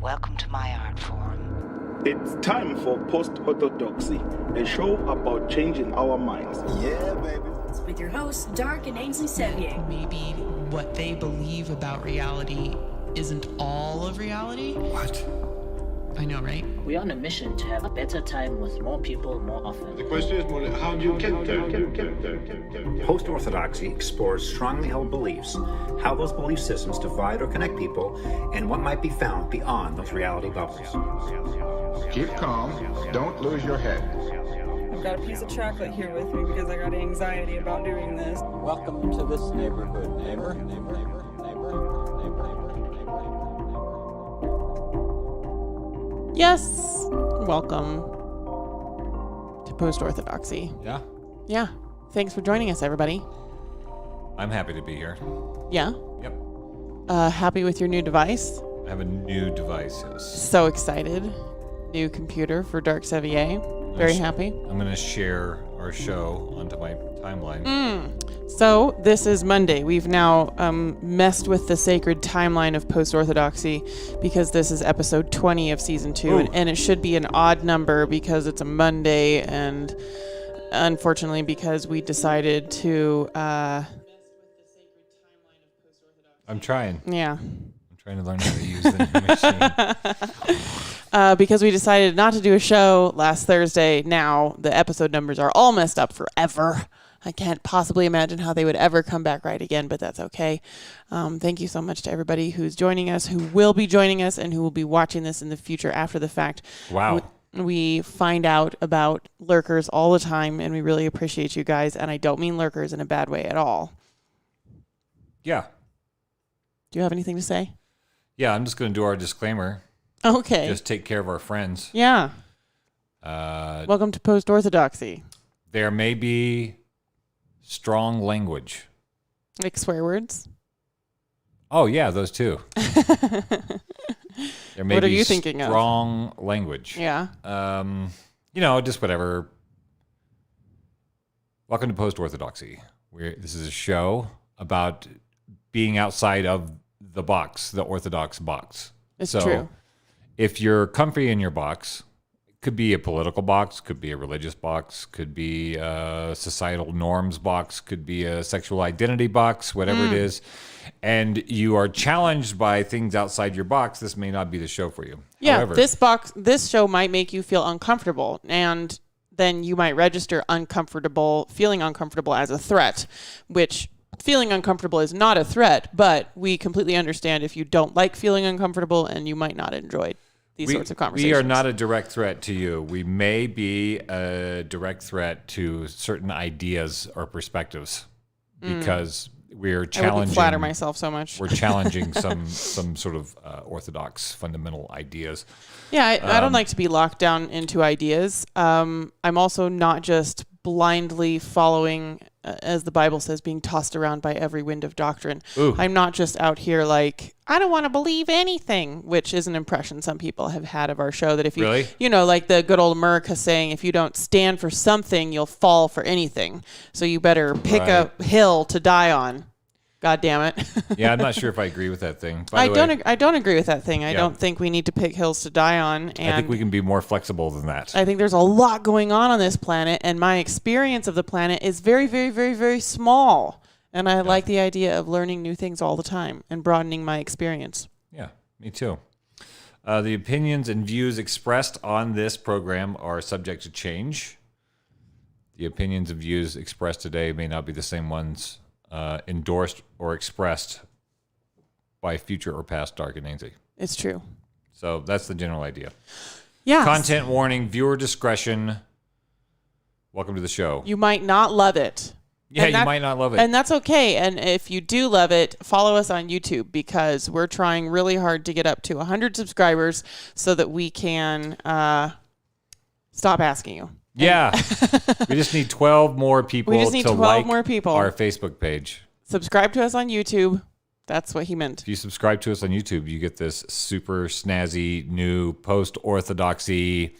Welcome to my art form. It's time for Post-Orthodoxy, a show about changing our minds. Yeah, baby. With your hosts, Dark and Ainsley Sevier. Maybe what they believe about reality isn't all of reality. What? I know, right? We're on a mission to have a better time with more people more often. The question is, how do you get there? Post-Orthodoxy explores strongly held beliefs, how those belief systems divide or connect people, and what might be found beyond those reality bubbles. Keep calm. Don't lose your head. I've got a piece of chocolate here with me because I got anxiety about doing this. Welcome to this neighborhood, neighbor. Yes, welcome to Post-Orthodoxy. Yeah. Thanks for joining us, everybody. I'm happy to be here. Yeah? Yep. Happy with your new device? I have a new device, yes. So excited. New computer for Dark Sevier. Very happy. I'm going to share our show onto my timeline. So this is Monday. We've now messed with the sacred timeline of Post-Orthodoxy because this is episode 20 of season 2, and it should be an odd number because it's a Monday, and unfortunately because we decided to... I'm trying. Yeah. I'm trying to learn how to use the new machine. Because we decided not to do a show last Thursday. Now the episode numbers are all messed up forever. I can't possibly imagine how they would ever come back right again, but that's okay. Thank you so much to everybody who's joining us, who will be joining us, and who will be watching this in the future after the fact. Wow. We find out about lurkers all the time, and we really appreciate you guys. And I don't mean lurkers in a bad way at all. Yeah. Do you have anything to say? Yeah, I'm just going to do our disclaimer. Okay. Just take care of our friends. Yeah. Welcome to Post-Orthodoxy. There may be strong language. Like swear words? Oh, yeah, those too. There may what are be you thinking of? Strong language. Yeah. Just whatever. Welcome to Post-Orthodoxy. This is a show about being outside of the box, the Orthodox box. It's true. If you're comfy in your box, it could be a political box, could be a religious box, could be a societal norms box, could be a sexual identity box, whatever it is, and you are challenged by things outside your box, this may not be the show for you. Yeah, However, this show might make you feel uncomfortable, and then you might register feeling uncomfortable as a threat, which feeling uncomfortable is not a threat, but we completely understand if you don't like feeling uncomfortable and you might not enjoy these sorts of conversations. We are not a direct threat to you. We may be a direct threat to certain ideas or perspectives because we're challenging. I wouldn't flatter myself so much. We're challenging some sort of orthodox fundamental ideas. Yeah, I don't like to be locked down into ideas. I'm also not just blindly following, as the Bible says, being tossed around by every wind of doctrine. Ooh. I'm not just out here like, I don't want to believe anything, which is an impression some people have had of our show. That if you, really? Like the good old America saying, if you don't stand for something, you'll fall for anything. So you better pick a hill to die on. God damn it. Yeah, I'm not sure if I agree with that thing. I don't agree with that thing. I don't think we need to pick hills to die on. And I think we can be more flexible than that. I think there's a lot going on this planet, and my experience of the planet is very, very, very, very small. And I like the idea of learning new things all the time and broadening my experience. Yeah, me too. The opinions and views expressed on this program are subject to change. The opinions and views expressed today may not be the same ones endorsed or expressed by future or past Dark and Ainsley. It's true. So that's the general idea. Yeah. Content warning, viewer discretion. Welcome to the show. You might not love it. Yeah, you might not love it. And that's okay. And if you do love it, follow us on YouTube because we're trying really hard to get up to 100 subscribers so that we can stop asking you. Yeah. We just need 12 more people to like our Facebook page. Subscribe to us on YouTube. That's what he meant. If you subscribe to us on YouTube, you get this super snazzy new post-orthodoxy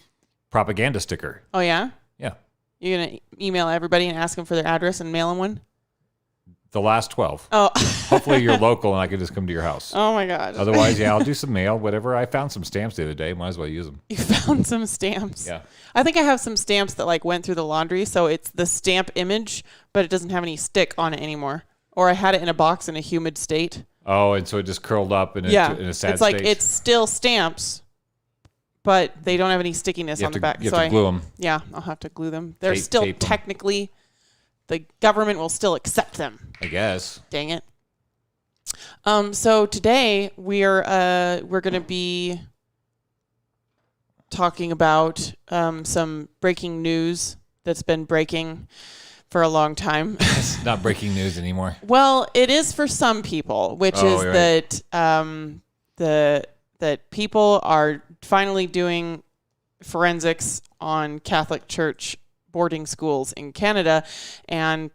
propaganda sticker. Oh, yeah? Yeah. You're going to email everybody and ask them for their address and mail them one? The last 12. Oh. Hopefully you're local and I can just come to your house. Oh my God. Otherwise, yeah, I'll do some mail, whatever. I found some stamps the other day. Might as well use them. You found some stamps? Yeah. I think I have some stamps that like went through the laundry, so it's the stamp image, but it doesn't have any stick on it anymore. Or I had it in a box in a humid state. Oh, and so it just curled up in a sad state. It's like it's still stamps, but they don't have any stickiness on the back. You have to glue them. Yeah, I'll have to glue them. They're still technically, the government will still accept them. I guess. Dang it. So today we're going to be talking about some breaking news that's been breaking for a long time. It's not breaking news anymore. Well, it is for some people, which is right. that people are finally doing forensics on Catholic Church boarding schools in Canada, and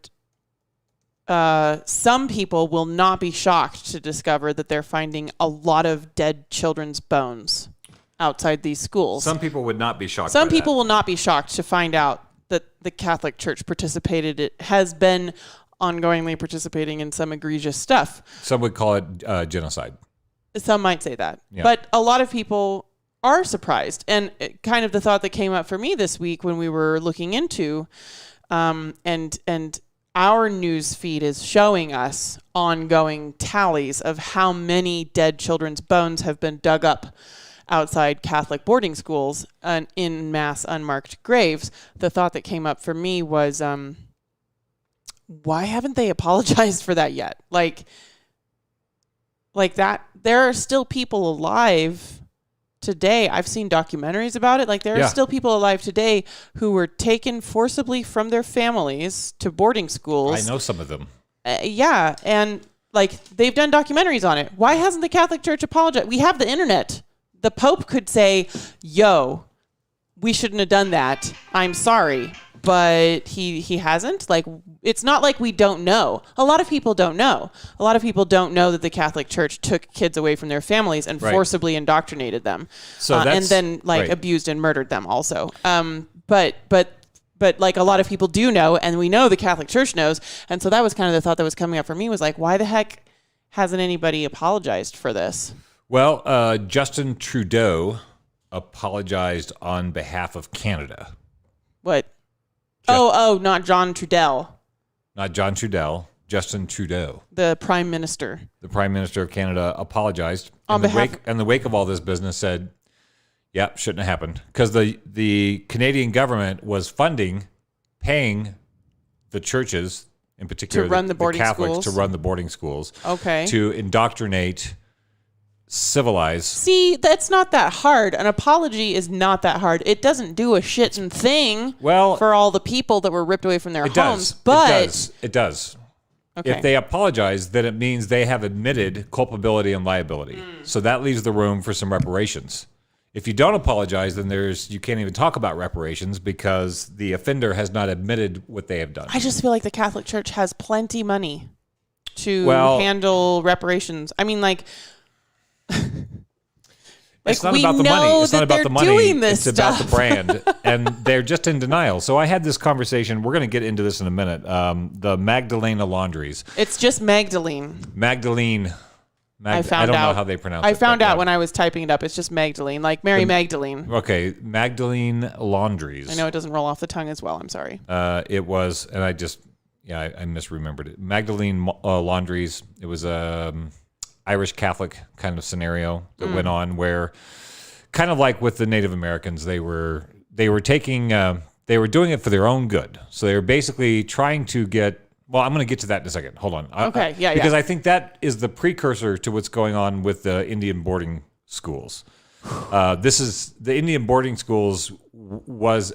some people will not be shocked to discover that they're finding a lot of dead children's bones outside these schools. Some people would not be shocked. Some people will not be shocked to find out that the Catholic Church has been ongoingly participating in some egregious stuff. Some would call it genocide. Some might say that. Yeah. But a lot of people are surprised. And kind of the thought that came up for me this week when we were looking into, and our news feed is showing us ongoing tallies of how many dead children's bones have been dug up outside Catholic boarding schools in mass unmarked graves. The thought that came up for me was, why haven't they apologized for that yet? Like that, there are still people alive today. I've seen documentaries about it. Like there are still people alive today who were taken forcibly from their families to boarding schools. I know some of them. Yeah. And like they've done documentaries on it. Why hasn't the Catholic Church apologized? We have the internet. The Pope could say, yo, we shouldn't have done that. I'm sorry. But he hasn't. Like, it's not like we don't know. A lot of people don't know. A lot of people don't know that the Catholic Church took kids away from their families and forcibly indoctrinated them. So and then abused and murdered them also. But like a lot of people do know, and we know the Catholic Church knows. And so that was kind of the thought that was coming up for me was like, why the heck hasn't anybody apologized for this? Well, Justin Trudeau apologized on behalf of Canada. What? Not John Trudeau. Not John Trudeau. Justin Trudeau. The Prime Minister. The Prime Minister of Canada apologized. On behalf... In the wake of all this business said, yeah, shouldn't have happened. Because the Canadian government was paying the churches, in particular to run the boarding Catholics, schools. to run the boarding schools. Okay. To indoctrinate, civilize. See, that's not that hard. An apology is not that hard. It doesn't do a shitting thing for all the people that were ripped away from their homes. But it does. Okay. If they apologize, then it means they have admitted culpability and liability. So that leaves the room for some reparations. If you don't apologize, then you can't even talk about reparations because the offender has not admitted what they have done. I just feel like the Catholic Church has plenty money to handle reparations. I mean, like it's not about the money. It's not about the money. It's about the brand. And they're just in denial. So I had this conversation. We're going to get into this in a minute. The Magdalena laundries. It's just Magdalene. Magdalene. I don't know how they pronounce it. I found out when I was typing it up. It's just Magdalene, like Mary Magdalene. Okay, Magdalene laundries. I know it doesn't roll off the tongue as well. I'm sorry. It was, and I misremembered it. Magdalene laundries. It was Irish Catholic kind of scenario that went on where, kind of like with the Native Americans, they were doing it for their own good. So they were basically trying to get. Well, I'm going to get to that in a second. Hold on. Okay, Because I think that is the precursor to what's going on with the Indian boarding schools. The Indian boarding schools was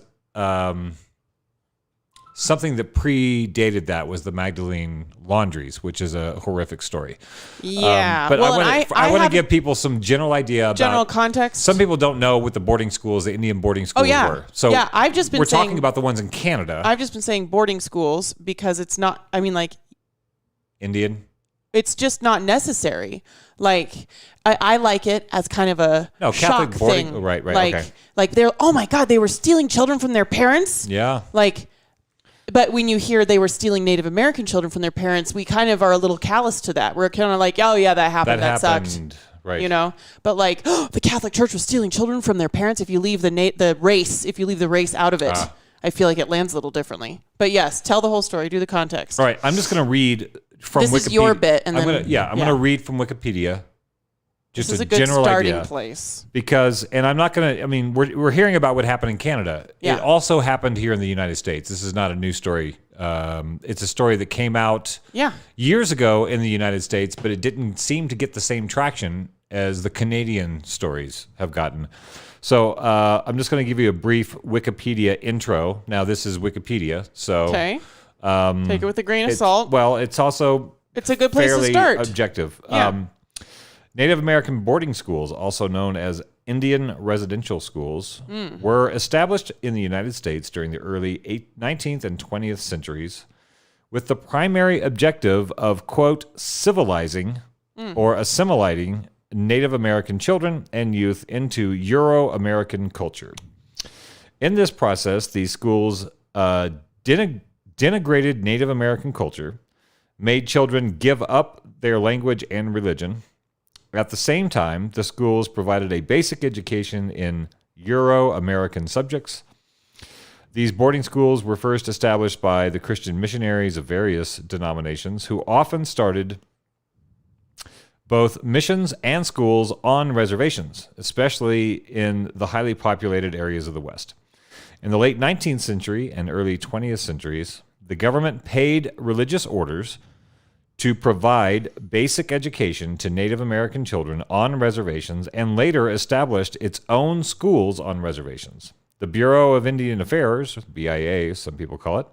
something that predated that was the Magdalene laundries, which is a horrific story. Yeah. But I want to give people some general idea about... General context? Some people don't know what the boarding schools, the Indian boarding schools were. So yeah, I've just been we're talking about the ones in Canada. I've just been saying boarding schools because it's not... I mean, like... Indian? It's just not necessary. Like, I like it as kind of a shock boarding thing. Right, like, okay. Like, they're... Oh, my God, they were stealing children from their parents? Yeah. Like... But when you hear they were stealing Native American children from their parents, we kind of are a little callous to that. We're kind of like, oh yeah, that happened. That sucked. Right. You know, but like, oh, the Catholic Church was stealing children from their parents. If you leave the race out of it, I feel like it lands a little differently. But yes, tell the whole story. Do the context. All right, I'm just going to read from Wikipedia. This is your bit, and I'm going to read from Wikipedia. Just this is a good general starting idea. Place. Because, and I'm not going to. I mean, we're hearing about what happened in Canada. Yeah. It also happened here in the United States. This is not a new story. It's a story that came out years ago in the United States, but it didn't seem to get the same traction as the Canadian stories have gotten. So I'm just going to give you a brief Wikipedia intro. Now, this is Wikipedia, so take it with a grain of salt. Well, it's also it's a good place to start. Objective. Yeah. Native American boarding schools, also known as Indian residential schools, were established in the United States during the early 19th and 20th centuries with the primary objective of, quote, civilizing or assimilating Native American children and youth into Euro-American culture. In this process, these schools denigrated Native American culture, made children give up their language and religion. At the same time, the schools provided a basic education in Euro-American subjects. These boarding schools were first established by the Christian missionaries of various denominations who often started both missions and schools on reservations, especially in the highly populated areas of the West. In the late 19th century and early 20th centuries, the government paid religious orders to provide basic education to Native American children on reservations and later established its own schools on reservations. The Bureau of Indian Affairs, BIA, some people call it,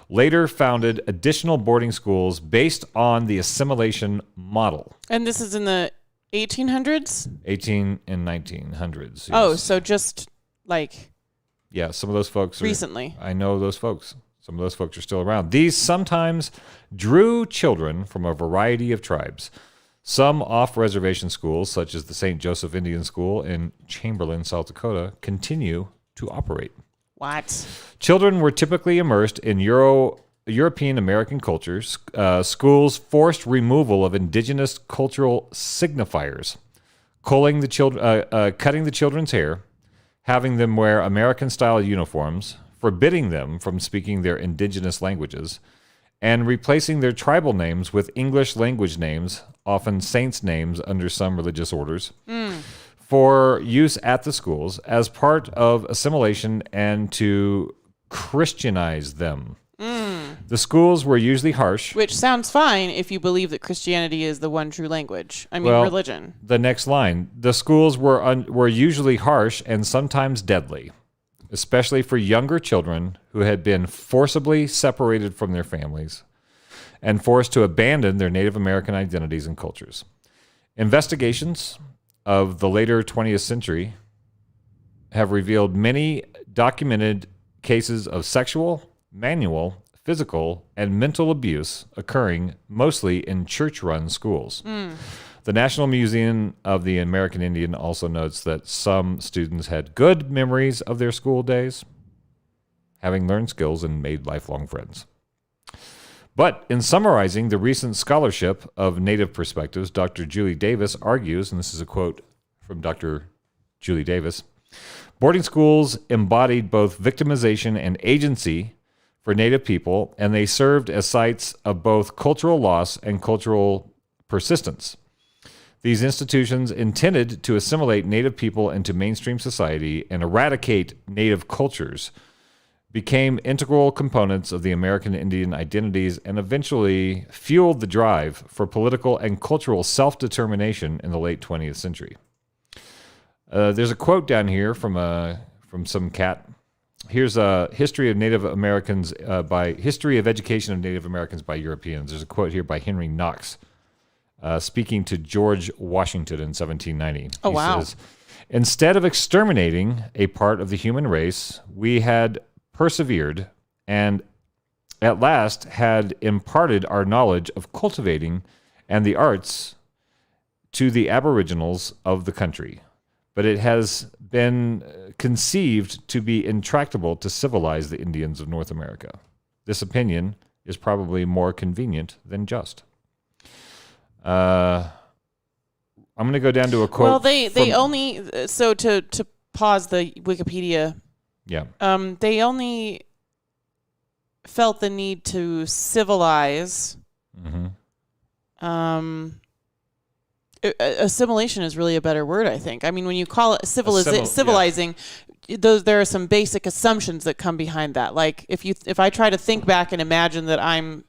later founded additional boarding schools based on the assimilation model. And this is in the 1800s? 18 and 1900s. Yes. Oh, so just like... Yeah, some of those folks... Recently. I know those folks. Some of those folks are still around. These sometimes drew children from a variety of tribes. Some off-reservation schools, such as the St. Joseph Indian School in Chamberlain, South Dakota, continue to operate. What? Children were typically immersed in European American cultures. Schools forced removal of indigenous cultural signifiers, cutting the children's hair, having them wear American-style uniforms, forbidding them from speaking their indigenous languages, and replacing their tribal names with English language names, often saints' names under some religious orders, for use at the schools as part of assimilation and to Christianize them. The schools were usually harsh. Which sounds fine if you believe that Christianity is the one true language. I mean, religion. The next line. The schools were usually harsh and sometimes deadly, especially for younger children who had been forcibly separated from their families and forced to abandon their Native American identities and cultures. Investigations of the later 20th century have revealed many documented cases of sexual, manual, physical, and mental abuse occurring mostly in church-run schools. The National Museum of the American Indian also notes that some students had good memories of their school days, having learned skills and made lifelong friends. But in summarizing the recent scholarship of Native perspectives, Dr. Julie Davis argues, and this is a quote from Dr. Julie Davis, boarding schools embodied both victimization and agency for Native people, and they served as sites of both cultural loss and cultural persistence. These institutions intended to assimilate Native people into mainstream society and eradicate Native cultures, became integral components of the American Indian identities, and eventually fueled the drive for political and cultural self-determination in the late 20th century. There's a quote down here from some cat. Here's a history of Native Americans history of education of Native Americans by Europeans. There's a quote here by Henry Knox, speaking to George Washington in 1790. Oh, wow. He says, instead of exterminating a part of the human race, we had persevered and at last had imparted our knowledge of cultivating and the arts to the aboriginals of the country. But it has been conceived to be intractable to civilize the Indians of North America. this opinion is probably more convenient than just. I'm going to go down to a quote. Well, they only so to pause the Wikipedia. Yeah. They only felt the need to civilize. Assimilation is really a better word, I think. I mean, when you call it civilizing, there are some basic assumptions that come behind that. Like if I try to think back and imagine that I'm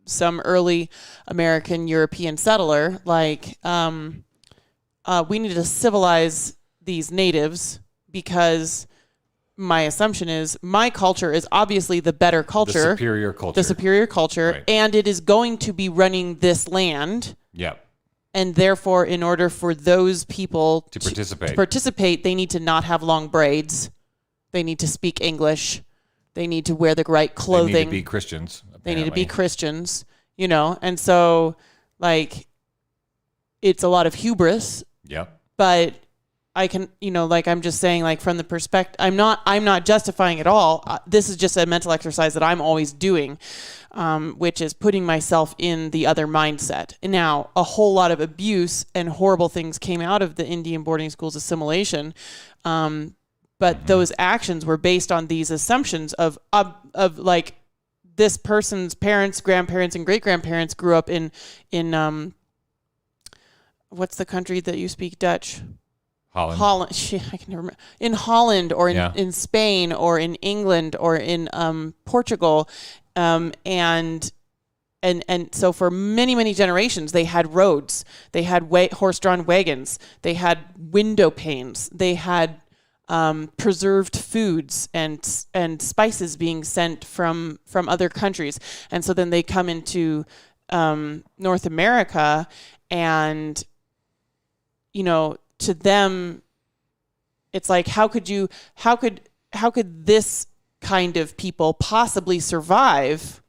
some early American European settler, like we need to civilize these natives because my assumption is my culture is obviously the better culture. The superior culture. Right. And it is going to be running this land. Yep. And therefore, in order for those people to participate, they need to not have long braids. They need to speak English. They need to wear the right clothing. They need to be Christians. Apparently. They need to be Christians, you know? And so, like, it's a lot of hubris. Yep. But I can, you know, like I'm just saying, like from the perspective, I'm not justifying it all. This is just a mental exercise that I'm always doing, which is putting myself in the other mindset. And now a whole lot of abuse and horrible things came out of the Indian boarding schools assimilation. But those actions were based on these assumptions of like this person's parents, grandparents, and great grandparents grew up in what's the country that you speak Dutch? Holland. I can never remember. In Holland or in Spain or in England or in Portugal, and so for many generations they had roads, they had horse-drawn wagons, they had window panes, they had preserved foods and spices being sent from other countries, and so then they come into North America, and you know. To them, it's like, how could this kind of people possibly survive?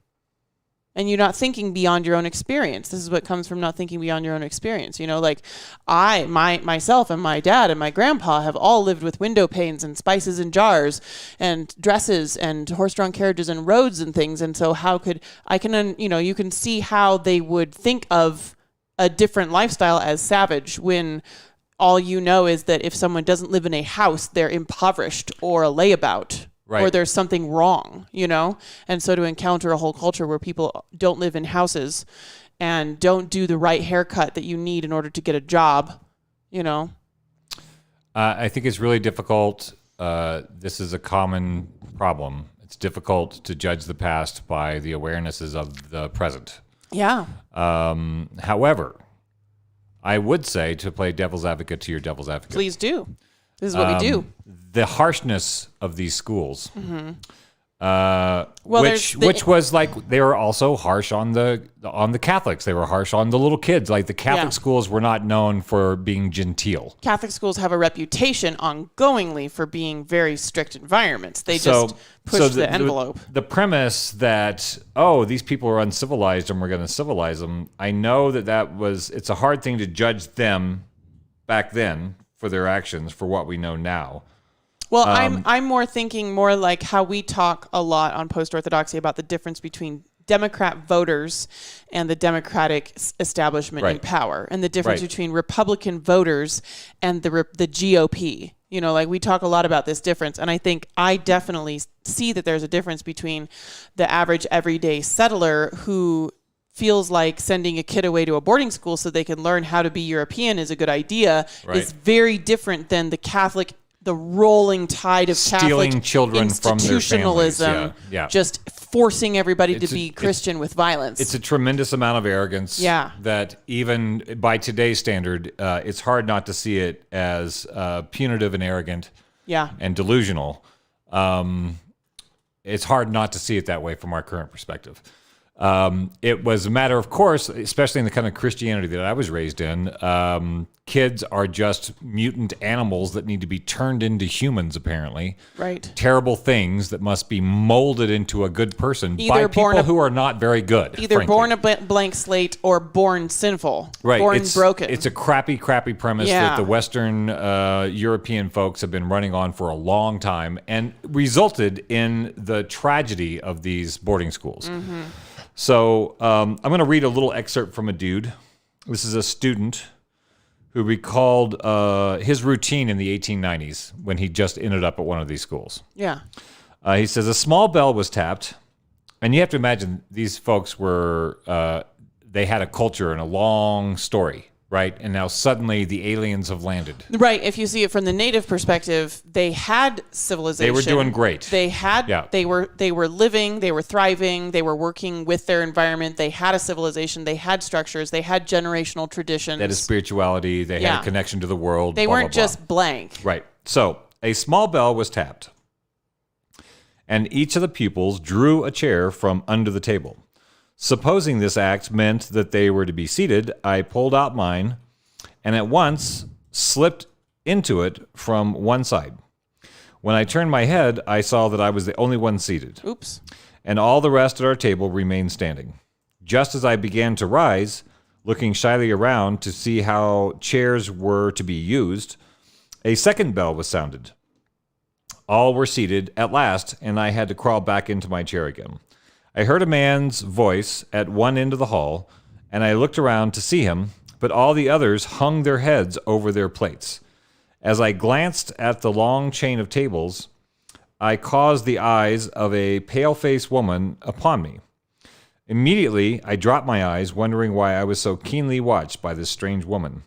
And you're not thinking beyond your own experience. This is what comes from not thinking beyond your own experience. You know, like myself and my dad and my grandpa have all lived with window panes and spices in jars and dresses and horse-drawn carriages and roads and things. And so you can see how they would think of a different lifestyle as savage when all you know is that if someone doesn't live in a house, they're impoverished or a layabout, right, or there's something wrong, you know? And so to encounter a whole culture where people don't live in houses and don't do the right haircut that you need in order to get a job, you know? I think it's really difficult. This is a common problem. It's difficult to judge the past by the awarenesses of the present. Yeah. However, I would say, to play devil's advocate to your devil's advocate. Please do. This is what we do. The harshness of these schools, Well, which was like they were also harsh on the Catholics. They were harsh on the little kids. Like the Catholic schools were not known for being genteel. Catholic schools have a reputation ongoingly for being very strict environments. They just push the envelope. The premise that, these people are uncivilized and we're going to civilize them. I know it's a hard thing to judge them back then for their actions for what we know now. Well, I'm more thinking more like how we talk a lot on Post-Orthodoxy about the difference between Democrat voters and the Democratic establishment in power, and the difference between Republican voters and the GOP. You know, like we talk a lot about this difference, and I think I definitely see that there's a difference between the average everyday settler who feels like sending a kid away to a boarding school so they can learn how to be European is a good idea, is very different than the rolling tide of stealing Catholic children from their families. Just forcing everybody to be Christian with violence. It's a tremendous amount of arrogance that even by today's standard, it's hard not to see it as punitive and arrogant and delusional. It's hard not to see it that way from our current perspective. It was a matter of course, especially in the kind of Christianity that I was raised in. Kids are just mutant animals that need to be turned into humans, apparently. Right. Terrible things that must be molded into a good person by people who are not very good. Either frankly. born a blank slate or born sinful. Right. Born broken. It's a crappy premise that the Western European folks have been running on for a long time and resulted in the tragedy of these boarding schools. Mm-hmm. So I'm going to read a little excerpt from a dude. This is a student who recalled his routine in the 1890s when he just ended up at one of these schools. Yeah. He says, a small bell was tapped. And you have to imagine these folks were, they had a culture and a long story, right? And now suddenly the aliens have landed. Right. If you see it from the native perspective, they had civilization. They were doing great. They had, they were living, they were thriving, they were working with their environment. They had a civilization, they had structures, they had generational traditions. They had a spirituality, they had a connection to the world. They weren't blah, blah. just blank. Right. So a small bell was tapped, and each of the pupils drew a chair from under the table. Supposing this act meant that they were to be seated, I pulled out mine and at once slipped into it from one side. When I turned my head, I saw that I was the only one seated. Oops. And all the rest at our table remained standing. Just as I began to rise, looking shyly around to see how chairs were to be used, a second bell was sounded. All were seated at last, and I had to crawl back into my chair again. I heard a man's voice at one end of the hall, and I looked around to see him, but all the others hung their heads over their plates. As I glanced at the long chain of tables, I caused the eyes of a pale-faced woman upon me. Immediately, I dropped my eyes, wondering why I was so keenly watched by this strange woman.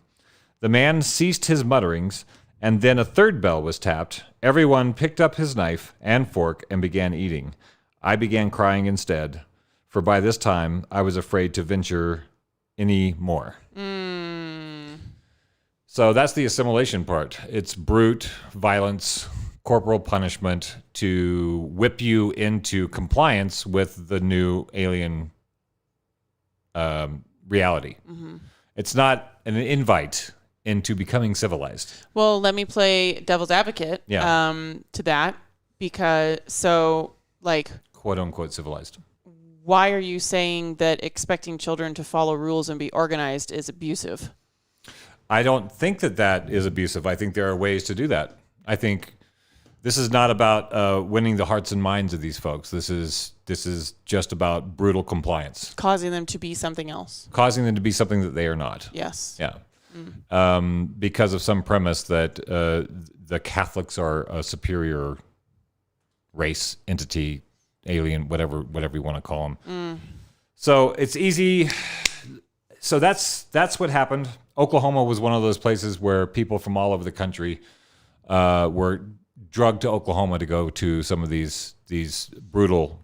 The man ceased his mutterings, and then a third bell was tapped. Everyone picked up his knife and fork and began eating. I began crying instead, for by this time I was afraid to venture any more. So that's the assimilation part. It's brute violence, corporal punishment to whip you into compliance with the new alien reality. Mm-hmm. It's not an invite into becoming civilized. Well, let me play devil's advocate to that, because quote unquote civilized. Why are you saying that expecting children to follow rules and be organized is abusive? I don't think that is abusive. I think there are ways to do that. I think this is not about winning the hearts and minds of these folks. This is just about brutal compliance. Causing them to be something else. Causing them to be something that they are not. Yes. Yeah. Because of some premise that the Catholics are a superior race, entity, alien, whatever you want to call them. So it's easy. So that's what happened. Oklahoma was one of those places where people from all over the country were drugged to Oklahoma to go to some of these brutal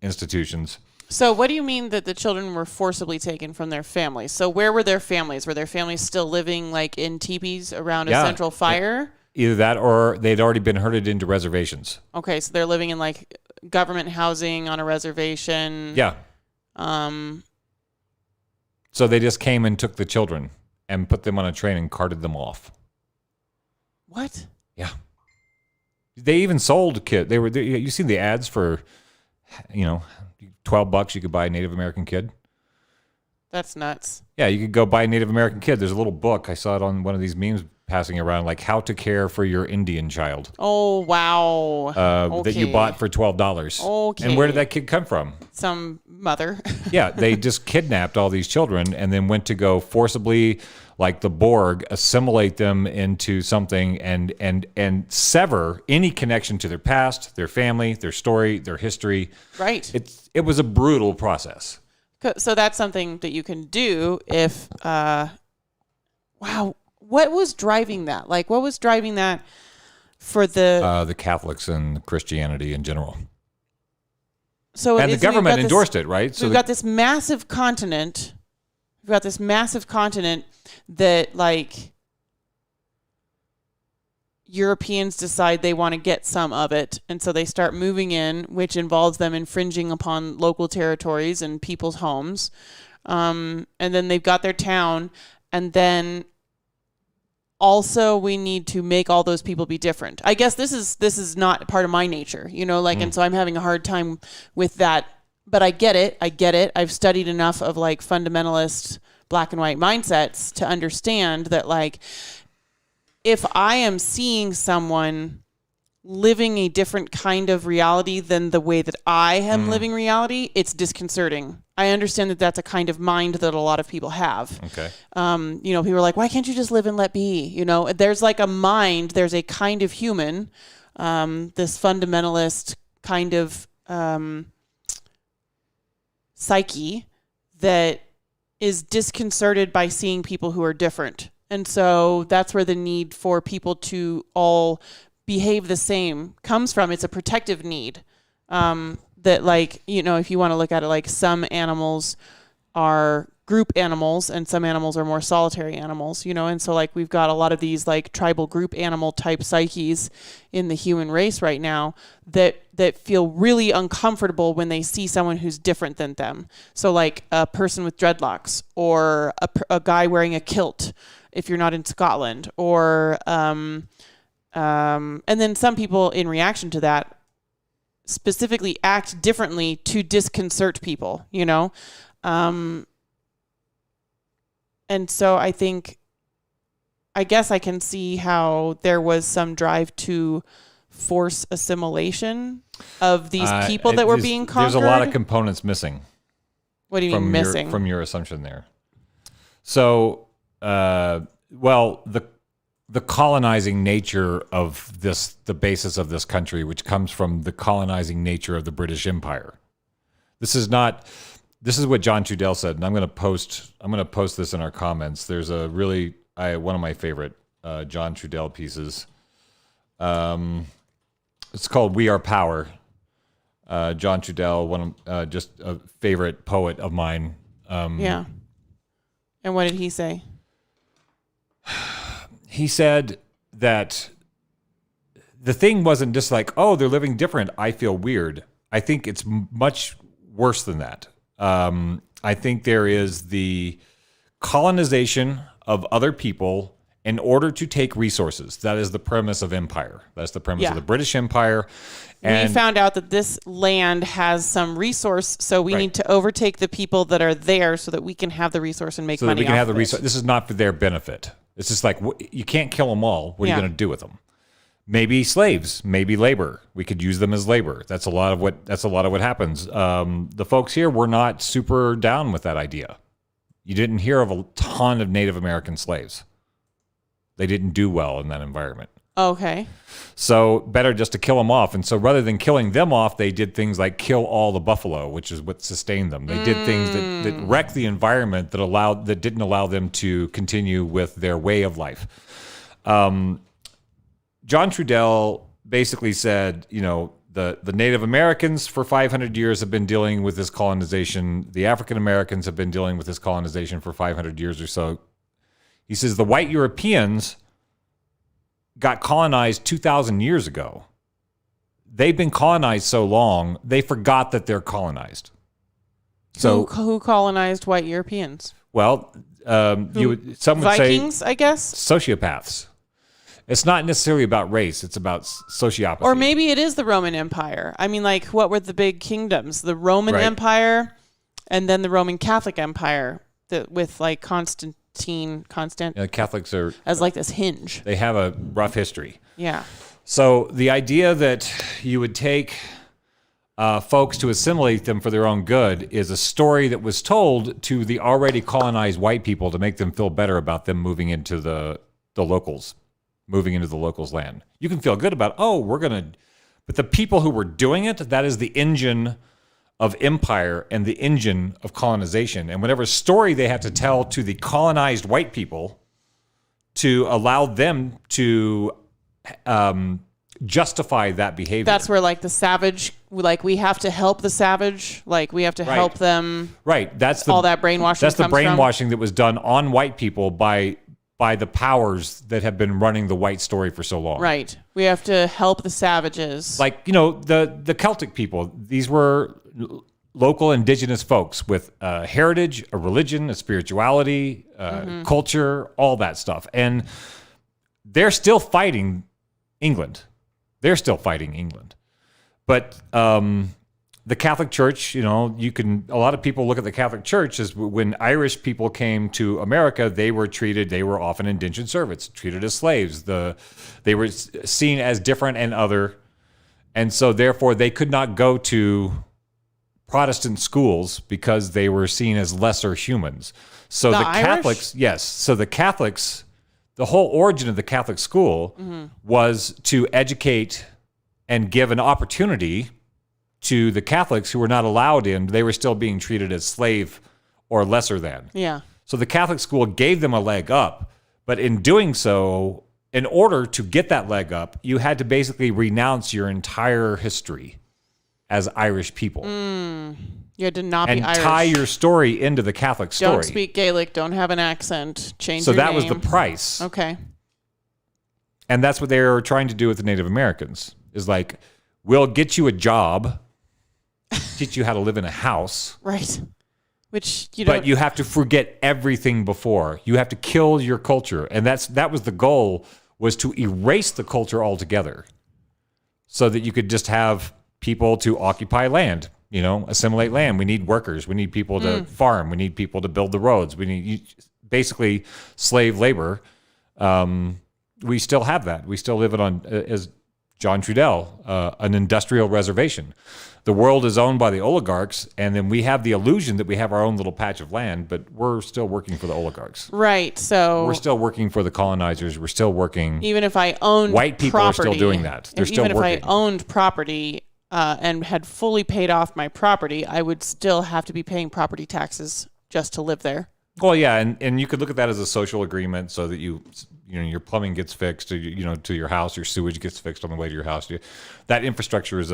institutions. So what do you mean that the children were forcibly taken from their families? So where were their families? Were their families still living like in teepees around a central fire? Either that or they'd already been herded into reservations. Okay, so they're living in like government housing on a reservation. Yeah. So they just came and took the children and put them on a train and carted them off. What? Yeah. They even sold kids. You seen the ads for, $12 you could buy a Native American kid? That's nuts. Yeah, you could go buy a Native American kid. There's a little book. I saw it on one of these memes passing around, like how to care for your Indian child. Oh, wow. Okay. That you bought for $12. Okay. And where did that kid come from? Some mother. Yeah, they just kidnapped all these children and then went to go forcibly, like the Borg, assimilate them into something and sever any connection to their past, their family, their story, their history. Right. It was a brutal process. So that's something that you can do if, wow, what was driving that? Like, what was driving that for the Catholics and Christianity in general? So and the government endorsed it, right? So we've got this massive continent. We've got this massive continent that, like, Europeans decide they want to get some of it. And so they start moving in, which involves them infringing upon local territories and people's homes. And then they've got their town. And then also we need to make all those people be different. I guess this is not part of my nature, and so I'm having a hard time with that. But I get it. I've studied enough of like fundamentalist black and white mindsets to understand that like if I am seeing someone living a different kind of reality than the way that I am living reality, it's disconcerting. I understand that that's a kind of mind that a lot of people have. Okay. People are like, why can't you just live and let be? There's like a mind, there's a kind of human, this fundamentalist kind of psyche that is disconcerted by seeing people who are different. And so that's where the need for people to all behave the same comes from. It's a protective need. That like, if you want to look at it, like some animals are group animals and some animals are more solitary animals, and so like we've got a lot of these like tribal group animal type psyches in the human race right now that feel really uncomfortable when they see someone who's different than them. So like a person with dreadlocks or a guy wearing a kilt if you're not in Scotland, or and then some people in reaction to that specifically act differently to disconcert people, and so I guess I can see how there was some drive to force assimilation of these people that were being conquered. There's a lot of components missing. What do you mean missing? From your assumption there. So, the colonizing nature of the basis of this country, which comes from the colonizing nature of the British Empire. This is what John Trudell said, and I'm going to post this in our comments. There's a really one of my favorite John Trudell pieces. It's called "We Are Power." John Trudell, just a favorite poet of mine. Yeah. And what did he say? He said that the thing wasn't just like, oh, they're living different, I feel weird. I think it's much worse than that. I think there is the colonization of other people in order to take resources. That is the premise of empire. That's the premise of the British Empire. And we found out that this land has some resource, so we need to overtake the people that are there so that we can have the resource and make money. So that we can have the resource. This is not for their benefit. It's just like, you can't kill them all. What are you going to do with them? Maybe slaves, maybe labor. We could use them as labor. That's a lot of what happens. The folks here were not super down with that idea. You didn't hear of a ton of Native American slaves. They didn't do well in that environment. Okay. So better just to kill them off. And so rather than killing them off, they did things like kill all the buffalo, which is what sustained them. They did things that wrecked the environment that didn't allow them to continue with their way of life. John Trudell basically said, the Native Americans for 500 years have been dealing with this colonization. The African Americans have been dealing with this colonization for 500 years or so. He says the white Europeans got colonized 2,000 years ago. They've been colonized so long, they forgot that they're colonized. So who colonized white Europeans? Well, some would Vikings, say I guess? Sociopaths. It's not necessarily about race. It's about sociopathy. Or maybe it is the Roman Empire. I mean, like, what were the big kingdoms? The Roman Empire and then the Roman Catholic Empire with, like, Constantine. Catholics are... as, like, this hinge. They have a rough history. Yeah. So the idea that you would take folks to assimilate them for their own good is a story that was told to the already colonized white people to make them feel better about them moving into the locals. Moving into the locals' land. You can feel good about, but the people who were doing it, that is the engine of empire and the engine of colonization. And whatever story they had to tell to the colonized white people to allow them to justify that behavior. That's where, like, the savage, like, we have to help the savage, like, we have to help them. Right. That's all that brainwashing. That's the brainwashing that was done on white people by by the powers that have been running the white story for so long. Right. We have to help the savages. Like, the Celtic people, these were local indigenous folks with a heritage, a religion, a spirituality, culture, all that stuff. And they're still fighting England. But the Catholic Church, a lot of people look at the Catholic Church as when Irish people came to America, they were often indentured servants, treated as slaves. They were seen as different and other. And so therefore they could not go to Protestant schools because they were seen as lesser humans. So the Catholics, yes. So the Catholics, the whole origin of the Catholic school was to educate and give an opportunity to the Catholics who were not allowed in. They were still being treated as slave or lesser than. Yeah. So the Catholic school gave them a leg up, but in doing so, in order to get that leg up, you had to basically renounce your entire history as Irish people. You had to not be Irish. And tie your story into the Catholic story. Don't speak Gaelic, don't have an accent, change so your that name. was the price. Okay. And that's what they were trying to do with the Native Americans, is like, we'll get you a job, teach you how to live in a house. Right. Which But you have to forget everything before. You have to kill your culture. And that was the goal, was to erase the culture altogether so that you could just have people to occupy land, assimilate land. We need workers. We need people to farm. We need people to build the roads. We need basically slave labor. We still have that. We still live it on, as John Trudell, an industrial reservation. The world is owned by the oligarchs, and then we have the illusion that we have our own little patch of land, but we're still working for the oligarchs. Right. So we're still working for the colonizers. We're still working. Even if I owned white people property, are still doing that. They're still working. working. Even if I owned property and had fully paid off my property, I would still have to be paying property taxes just to live there. Well, yeah, and you could look at that as a social agreement, so that your plumbing gets fixed, to your house, your sewage gets fixed on the way to your house. That infrastructure is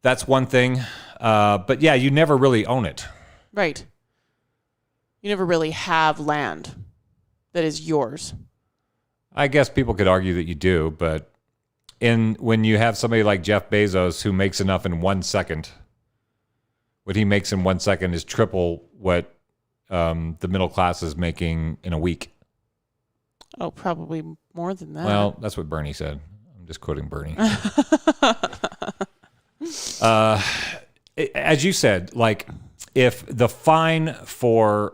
that's one thing, but yeah, you never really own it. Right. You never really have land that is yours. I guess people could argue that you do, but when you have somebody like Jeff Bezos who makes enough in 1 second, what he makes in 1 second is triple what the middle class is making in a week. Oh, probably more than that. Well, that's what Bernie said. I'm just quoting Bernie. As you said, like, if the fine for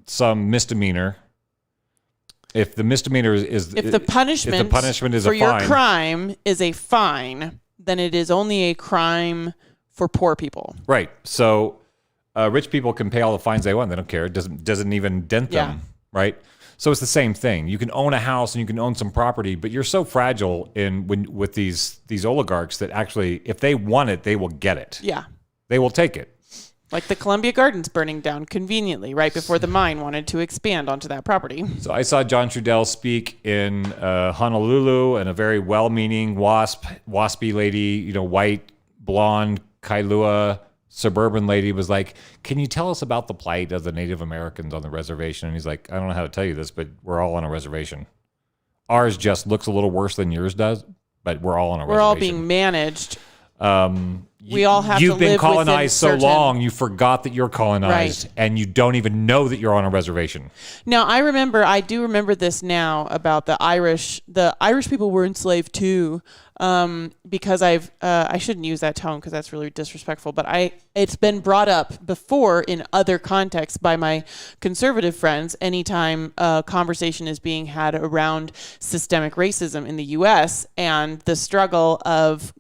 some misdemeanor, if the misdemeanor is if the punishment is for a fine, your crime is a fine, then it is only a crime for poor people. Right. So rich people can pay all the fines they want. They don't care. It doesn't even dent them. Right. So it's the same thing. You can own a house and you can own some property, but you're so fragile with these oligarchs that actually, if they want it, they will get it. Yeah. They will take it. Like the Columbia Gardens burning down conveniently right before the mine wanted to expand onto that property. So I saw John Trudell speak in Honolulu, and a very well-meaning waspy lady, white, blonde, Kailua, suburban lady was like, can you tell us about the plight of the Native Americans on the reservation? And he's like, I don't know how to tell you this, but we're all on a reservation. Ours just looks a little worse than yours does, but we're all on a reservation. We're all being managed. We all have to live You've been colonized so certain... long, you forgot that you're colonized, and you don't even know that you're on a reservation. Now, I do remember this now about the Irish. The Irish people were enslaved too, because I shouldn't use that tone because that's really disrespectful, but it's been brought up before in other contexts by my conservative friends anytime a conversation is being had around systemic racism in the U.S. and the struggle of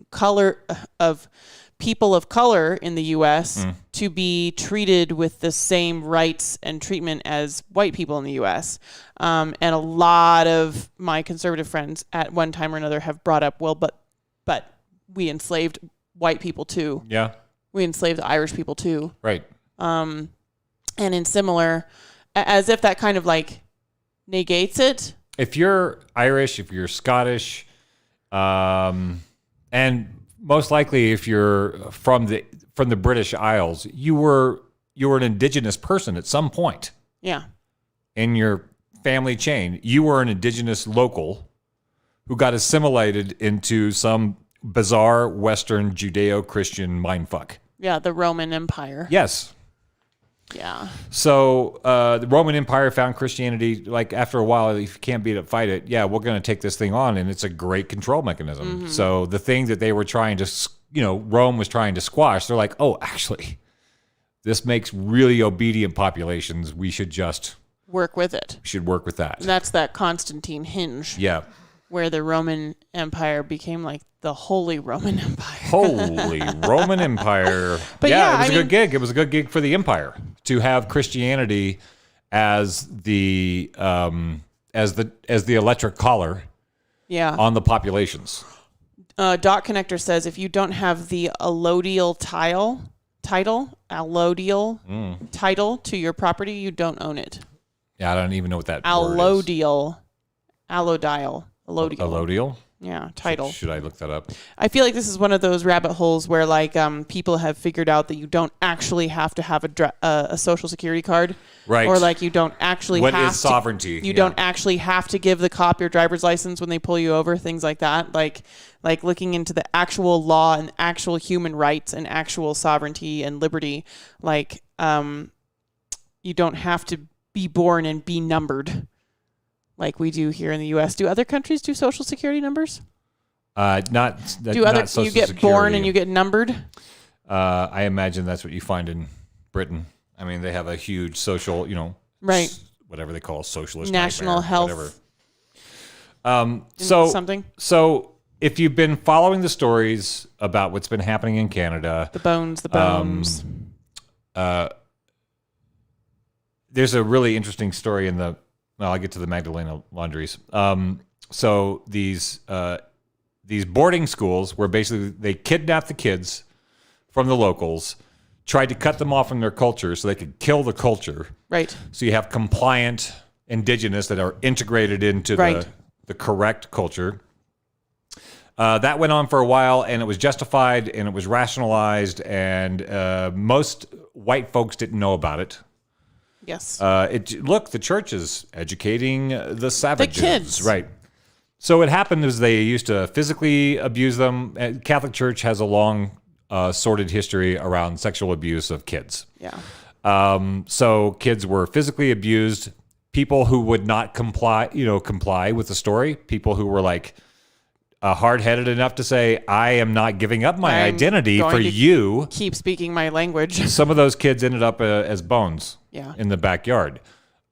people of color in the U.S. to be treated with the same rights and treatment as white people in the U.S. And a lot of my conservative friends at one time or another have brought up, well, but we enslaved white people too. Yeah. We enslaved Irish people too. Right. And in similar, as if that kind of like negates it. If you're Irish, if you're Scottish, and most likely if you're from the British Isles, you were an indigenous person at some point. Yeah. In your family chain. You were an indigenous local who got assimilated into some bizarre Western Judeo-Christian mindfuck. Yeah, the Roman Empire. Yes. Yeah. So the Roman Empire found Christianity, like after a while, if you can't beat it, fight it. Yeah, we're going to take this thing on, and it's a great control mechanism. Mm-hmm. So the thing that they were trying to, Rome was trying to squash, they're like, oh, actually, this makes really obedient populations. We should just work with it. We should work with that. And that's that Constantine hinge. Yeah. Where the Roman Empire became like the Holy Roman Empire. Holy Roman Empire. But yeah, it was a good gig. It was a good gig for the empire to have Christianity as the electric collar on the populations. Dot Connector says if you don't have the allodial title to your property, you don't own it. Yeah, I don't even know what that allodial. Allodial? Yeah, title. Should I look that up? I feel like this is one of those rabbit holes where like people have figured out that you don't actually have to have a social security card. Right. Or like you don't actually what have is sovereignty? You don't actually have to give the cop your driver's license when they pull you over, things like that. Like looking into the actual law and actual human rights and actual sovereignty and liberty. Like you don't have to be born and be numbered. Like we do here in the U.S. Do other countries do social security numbers? Not you get born and you get numbered? I imagine that's what you find in Britain. I mean, they have a huge social, right? Whatever they call socialist national health, whatever. So if you've been following the stories about what's been happening in Canada, the bones. There's a really interesting story in the. Well, I'll get to the Magdalena laundries. So these boarding schools where basically they kidnapped the kids from the locals, tried to cut them off from their culture so they could kill the culture. Right. So you have compliant indigenous that are integrated into the correct culture. That went on for a while, and it was justified, and it was rationalized, and most white folks didn't know about it. Yes. The church is educating the savages. The kids. Right. So what happened is they used to physically abuse them. Catholic Church has a long, sordid history around sexual abuse of kids. Yeah. So kids were physically abused. People who would not comply with the story. People who were like hard-headed enough to say, I am not giving up my identity for you. Keep speaking my language. Some of those kids ended up as bones in the backyard.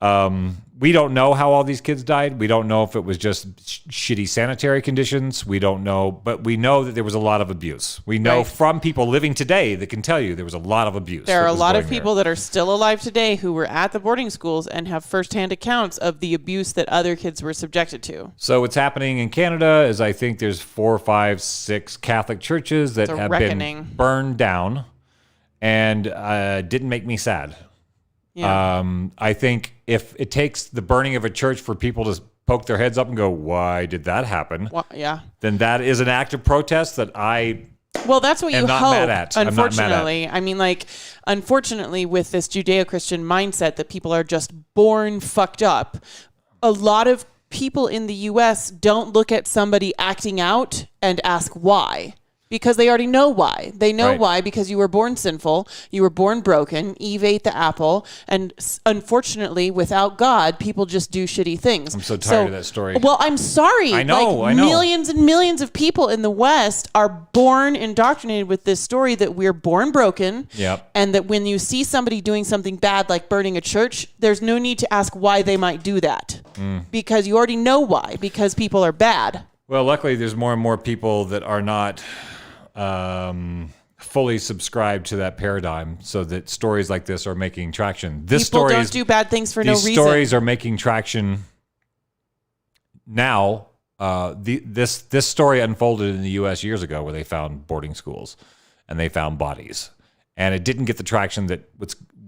We don't know how all these kids died. We don't know if it was just shitty sanitary conditions. We don't know, but we know that there was a lot of abuse. We know from people living today that can tell you there was a lot of abuse. There are a lot of people that are still alive today who were at the boarding schools and have firsthand accounts of the abuse that other kids were subjected to. So what's happening in Canada is I think there's 4, 5, 6 Catholic churches that have been burned down, and didn't make me sad. Yeah. I think if it takes the burning of a church for people to poke their heads up and go, why did that happen? Well, yeah. Then that is an act of protest that that's what you hope. Mad at. Unfortunately, I mean, unfortunately, with this Judeo-Christian mindset that people are just born fucked up, a lot of people in the U.S. don't look at somebody acting out and ask why. Because they already know why. They know why because you were born sinful, you were born broken, Eve ate the apple, and unfortunately, without God, people just do shitty things. I'm so tired of that story. Well, I'm sorry. I know. Millions and millions of people in the West are born indoctrinated with this story that we're born broken, and that when you see somebody doing something bad like burning a church, there's no need to ask why they might do that. Because you already know why, because people are bad. Well, luckily, there's more and more people that are not fully subscribed to that paradigm, so that stories like this are making traction. People don't do bad things for no reason. These stories are making traction now. This story unfolded in the U.S. years ago, where they found boarding schools and they found bodies, and it didn't get the traction that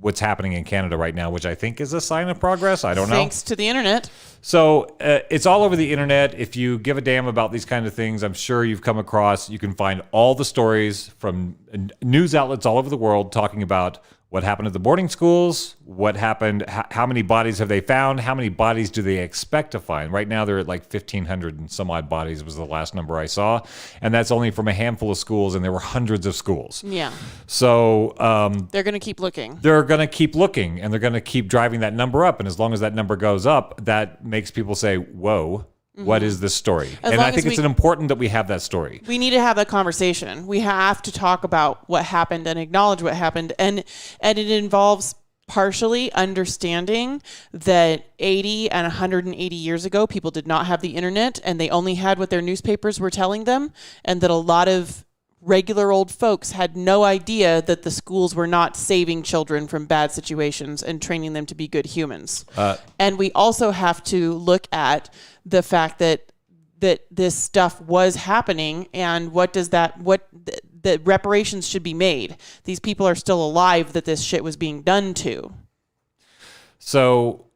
what's happening in Canada right now, which I think is a sign of progress. I don't know. Thanks to the internet. So it's all over the internet. If you give a damn about these kind of things, I'm sure you've come across, you can find all the stories from news outlets all over the world talking about what happened at the boarding schools, what happened, how many bodies have they found, how many bodies do they expect to find. Right now they're at like 1,500 and some odd bodies was the last number I saw, and that's only from a handful of schools, and there were hundreds of schools. Yeah. So they're going to keep looking. They're going to keep looking, and they're going to keep driving that number up, and as long as that number goes up, that makes people say, whoa. What is this story? And I think it's important that we have that story. We need to have that conversation. We have to talk about what happened and acknowledge what happened. And it involves partially understanding that 80 and 180 years ago, people did not have the internet and they only had what their newspapers were telling them. And that a lot of regular old folks had no idea that the schools were not saving children from bad situations and training them to be good humans. And we also have to look at the fact that this stuff was happening, and the reparations should be made. These people are still alive that this shit was being done to. So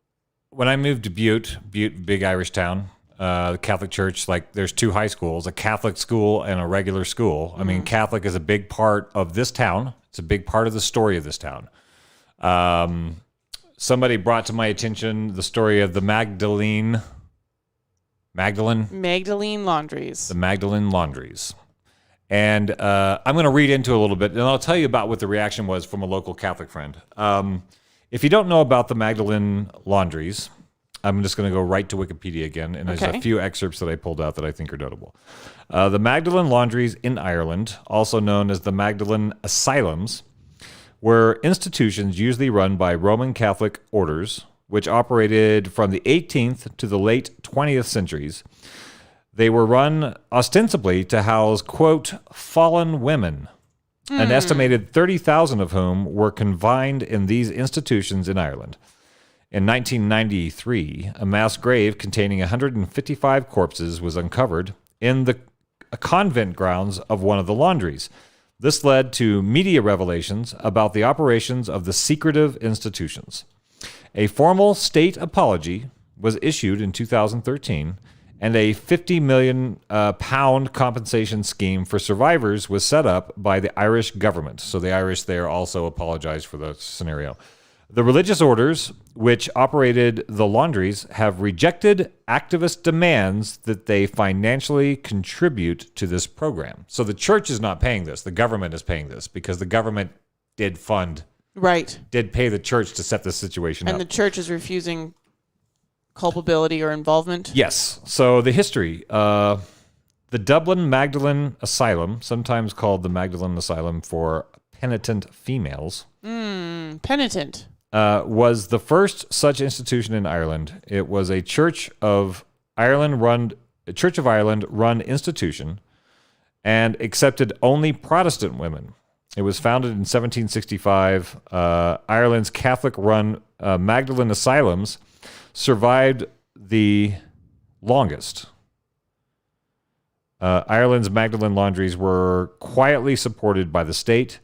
when I moved to Butte, big Irish town, the Catholic Church, like there's two high schools, a Catholic school and a regular school. I mean, Catholic is a big part of this town. It's a big part of the story of this town. Somebody brought to my attention the story of the Magdalene laundries. The Magdalene laundries. And I'm going to read into a little bit, and I'll tell you about what the reaction was from a local Catholic friend. If you don't know about the Magdalene laundries, I'm just going to go right to Wikipedia again, and there's a few excerpts that I pulled out that I think are notable. The Magdalene laundries in Ireland, also known as the Magdalene asylums, were institutions usually run by Roman Catholic orders, which operated from the 18th to the late 20th centuries. They were run ostensibly to house, quote, fallen women, an estimated 30,000 of whom were confined in these institutions in Ireland. In 1993, a mass grave containing 155 corpses was uncovered in the convent grounds of one of the laundries. This led to media revelations about the operations of the secretive institutions. A formal state apology was issued in 2013, and a £50 million compensation scheme for survivors was set up by the Irish government. So the Irish there also apologized for the scenario. The religious orders, which operated the laundries, have rejected activist demands that they financially contribute to this program. So the church is not paying this. The government is paying this because the government did pay the church to set this situation up. And the church is refusing culpability or involvement? Yes. So the history. The Dublin Magdalene Asylum, sometimes called the Magdalene Asylum for penitent females. Penitent. Was the first such institution in Ireland. It was a Church of Ireland run institution and accepted only Protestant women. It was founded in 1765. Ireland's Catholic-run Magdalene asylums survived the longest. Ireland's Magdalene laundries were quietly supported by the state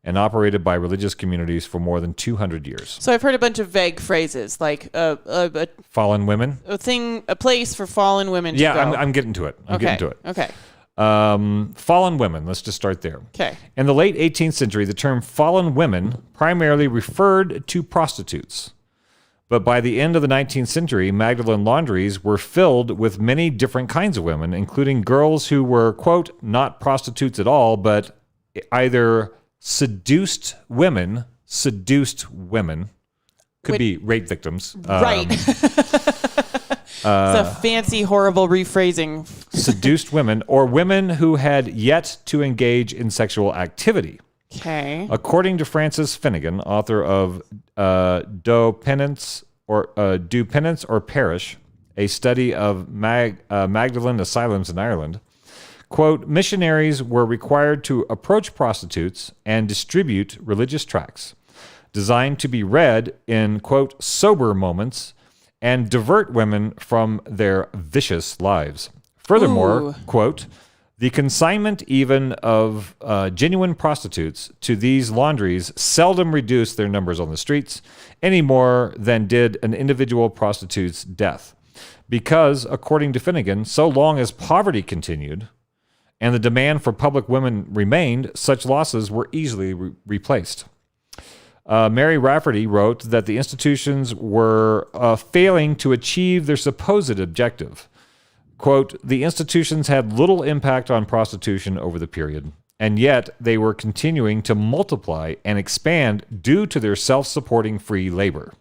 and operated by religious communities for more than 200 years. So I've heard a bunch of vague phrases like fallen women, a place for fallen women. Yeah, I'm getting to it. Okay. Fallen women. Let's just start there. Okay. In the late 18th century, the term fallen women primarily referred to prostitutes. But by the end of the 19th century, Magdalene laundries were filled with many different kinds of women, including girls who were, quote, not prostitutes at all, but either seduced women, could be rape victims. Right. It's a fancy, horrible rephrasing. Seduced women or women who had yet to engage in sexual activity. Okay. According to Francis Finnegan, author of Do Penance or Perish, a study of Magdalene asylums in Ireland, quote, missionaries were required to approach prostitutes and distribute religious tracts designed to be read in, quote, sober moments and divert women from their vicious lives. Furthermore, quote, the consignment even of genuine prostitutes to these laundries seldom reduced their numbers on the streets any more than did an individual prostitute's death. Because, according to Finnegan, so long as poverty continued and the demand for public women remained, such losses were easily replaced. Mary Rafferty wrote that the institutions were failing to achieve their supposed objective. Quote, the institutions had little impact on prostitution over the period, and yet they were continuing to multiply and expand due to their self-supporting free labor.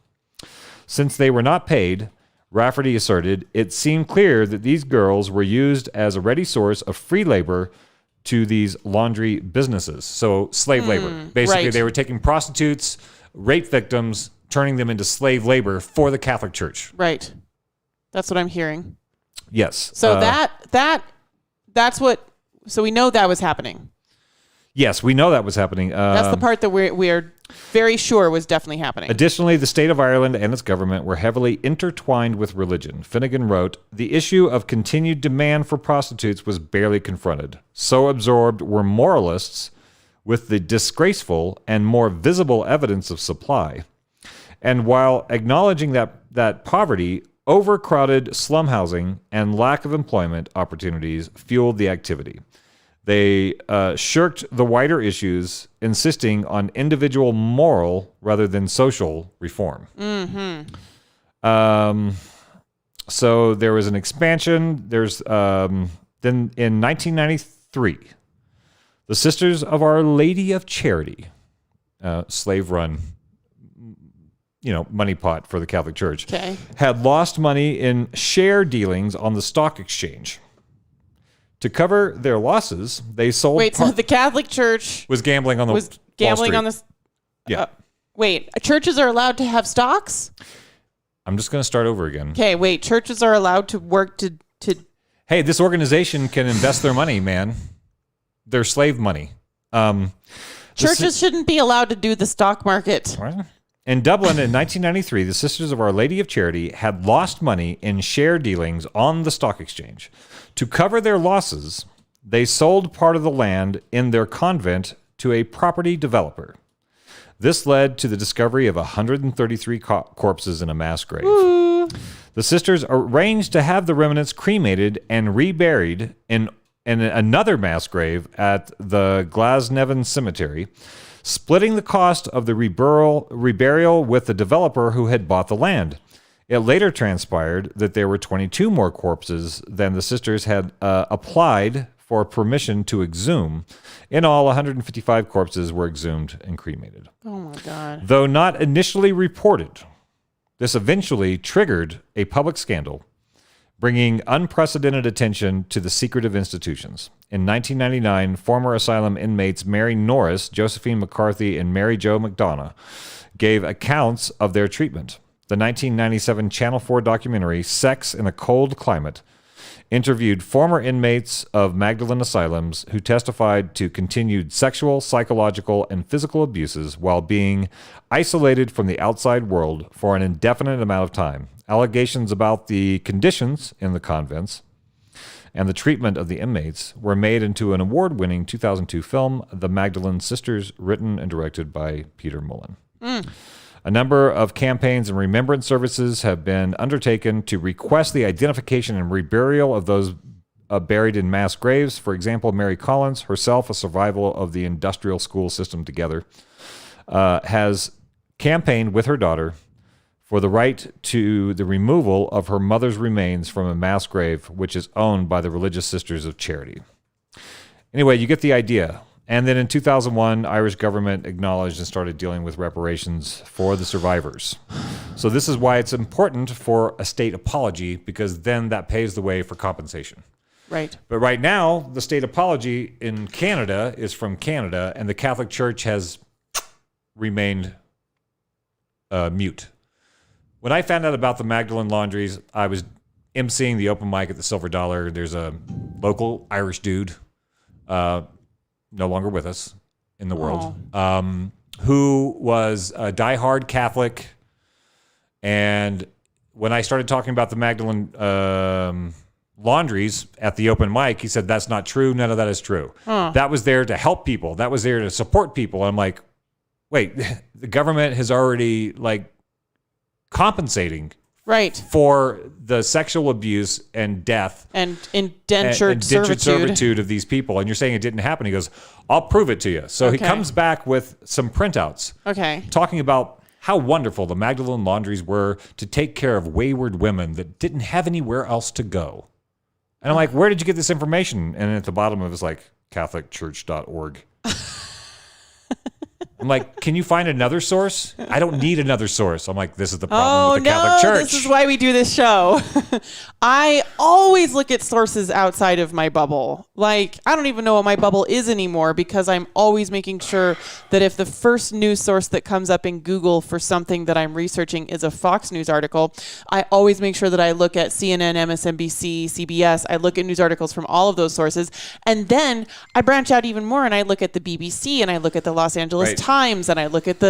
Since they were not paid, Rafferty asserted, it seemed clear that these girls were used as a ready source of free labor to these laundry businesses. So slave labor. Basically, right. They were taking prostitutes, rape victims, turning them into slave labor for the Catholic Church. Right. That's what I'm hearing. Yes. So that's what. So we know that was happening. Yes, we know that was happening. That's the part that we're very sure was definitely happening. Additionally, the state of Ireland and its government were heavily intertwined with religion. Finnegan wrote, the issue of continued demand for prostitutes was barely confronted. So absorbed were moralists with the disgraceful and more visible evidence of supply. And while acknowledging that poverty, overcrowded slum housing, and lack of employment opportunities fueled the activity. They shirked the wider issues, insisting on individual moral rather than social reform. So there was an expansion. There's then in 1993, the Sisters of Our Lady of Charity, slave-run, money pot for the Catholic Church, had lost money in share dealings on the stock exchange. To cover their losses, they sold. Wait, so the Catholic Church was gambling on the this. Yeah. Wait, churches are allowed to have stocks? I'm just going to start over again. Okay, wait, churches are allowed to work to. Hey, this organization can invest their money, man. Their slave money. Churches shouldn't be allowed to do the stock market. In Dublin in 1993, the Sisters of Our Lady of Charity had lost money in share dealings on the stock exchange. To cover their losses, they sold part of the land in their convent to a property developer. This led to the discovery of 133 corpses in a mass grave. Ooh. The sisters arranged to have the remnants cremated and reburied in another mass grave at the Glasnevin Cemetery, splitting the cost of the reburial with the developer who had bought the land. It later transpired that there were 22 more corpses than the sisters had applied for permission to exhume. In all, 155 corpses were exhumed and cremated. Oh my God. Though not initially reported, this eventually triggered a public scandal, bringing unprecedented attention to the secretive institutions. In 1999, former asylum inmates Mary Norris, Josephine McCarthy, and Mary Jo McDonough gave accounts of their treatment. The 1997 Channel 4 documentary, Sex in a Cold Climate, interviewed former inmates of Magdalene asylums who testified to continued sexual, psychological, and physical abuses while being isolated from the outside world for an indefinite amount of time. Allegations about the conditions in the convents and the treatment of the inmates were made into an award-winning 2002 film, The Magdalene Sisters, written and directed by Peter Mullen. A number of campaigns and remembrance services have been undertaken to request the identification and reburial of those buried in mass graves. For example, Mary Collins, herself a survival of the industrial school system together, has campaigned with her daughter for the right to the removal of her mother's remains from a mass grave, which is owned by the Religious Sisters of Charity. Anyway, you get the idea. And then in 2001, Irish government acknowledged and started dealing with reparations for the survivors. So this is why it's important for a state apology, because then that paves the way for compensation. Right. But right now, the state apology in Canada is from Canada, and the Catholic Church has remained mute. When I found out about the Magdalene Laundries, I was emceeing the open mic at the Silver Dollar. There's a local Irish dude, no longer with us in the world, who was a diehard Catholic. And when I started talking about the Magdalene Laundries at the open mic, he said, that's not true. None of that is true. That was there to help people. That was there to support people. I'm like, wait, the government has already compensating Right. For the sexual abuse and death and indentured servitude of these people. And you're saying it didn't happen. He goes, I'll prove it to you. So he comes back with some printouts. Okay. Talking about how wonderful the Magdalene laundries were to take care of wayward women that didn't have anywhere else to go. And I'm like, where did you get this information? And at the bottom of it's like catholicchurch.org. I'm like, can you find another source? I don't need another source. I'm like, this is the problem with the Catholic Church. This is why we do this show. I always look at sources outside of my bubble. Like, I don't even know what my bubble is anymore because I'm always making sure that if the first news source that comes up in Google for something that I'm researching is a Fox News article, I always make sure that I look at CNN, MSNBC, CBS. I look at news articles from all of those sources. And then I branch out even more and I look at the BBC and I look at the Los Angeles Times and I look at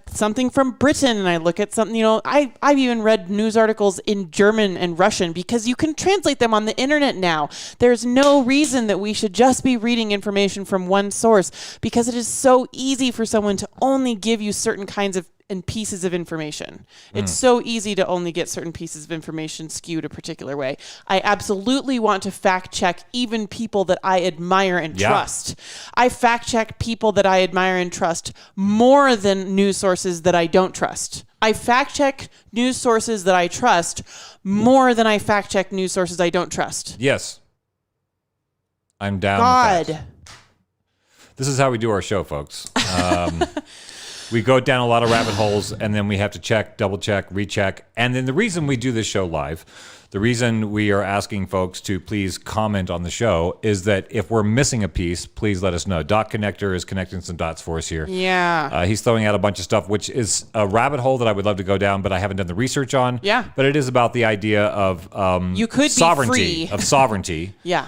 something from Britain and I look at something, I've even read news articles in German and Russian because you can translate them on the internet now. There's no reason that we should just be reading information from one source because it is so easy for someone to only give you certain kinds of and pieces of information. It's so easy to only get certain pieces of information skewed a particular way. I absolutely want to fact check even people that I admire and trust. I fact check people that I admire and trust more than news sources that I don't trust. I fact check news sources that I trust more than I fact check news sources I don't trust. Yes. I'm down with that. This is how we do our show, folks. We go down a lot of rabbit holes, and then we have to check, double check, recheck. And then the reason we do this show live, the reason we are asking folks to please comment on the show is that if we're missing a piece, please let us know. Dot Connector is connecting some dots for us here. Yeah. He's throwing out a bunch of stuff, which is a rabbit hole that I would love to go down, but I haven't done the research on. Yeah. But it is about the idea of you could sovereignty. Be free. Of sovereignty. Yeah.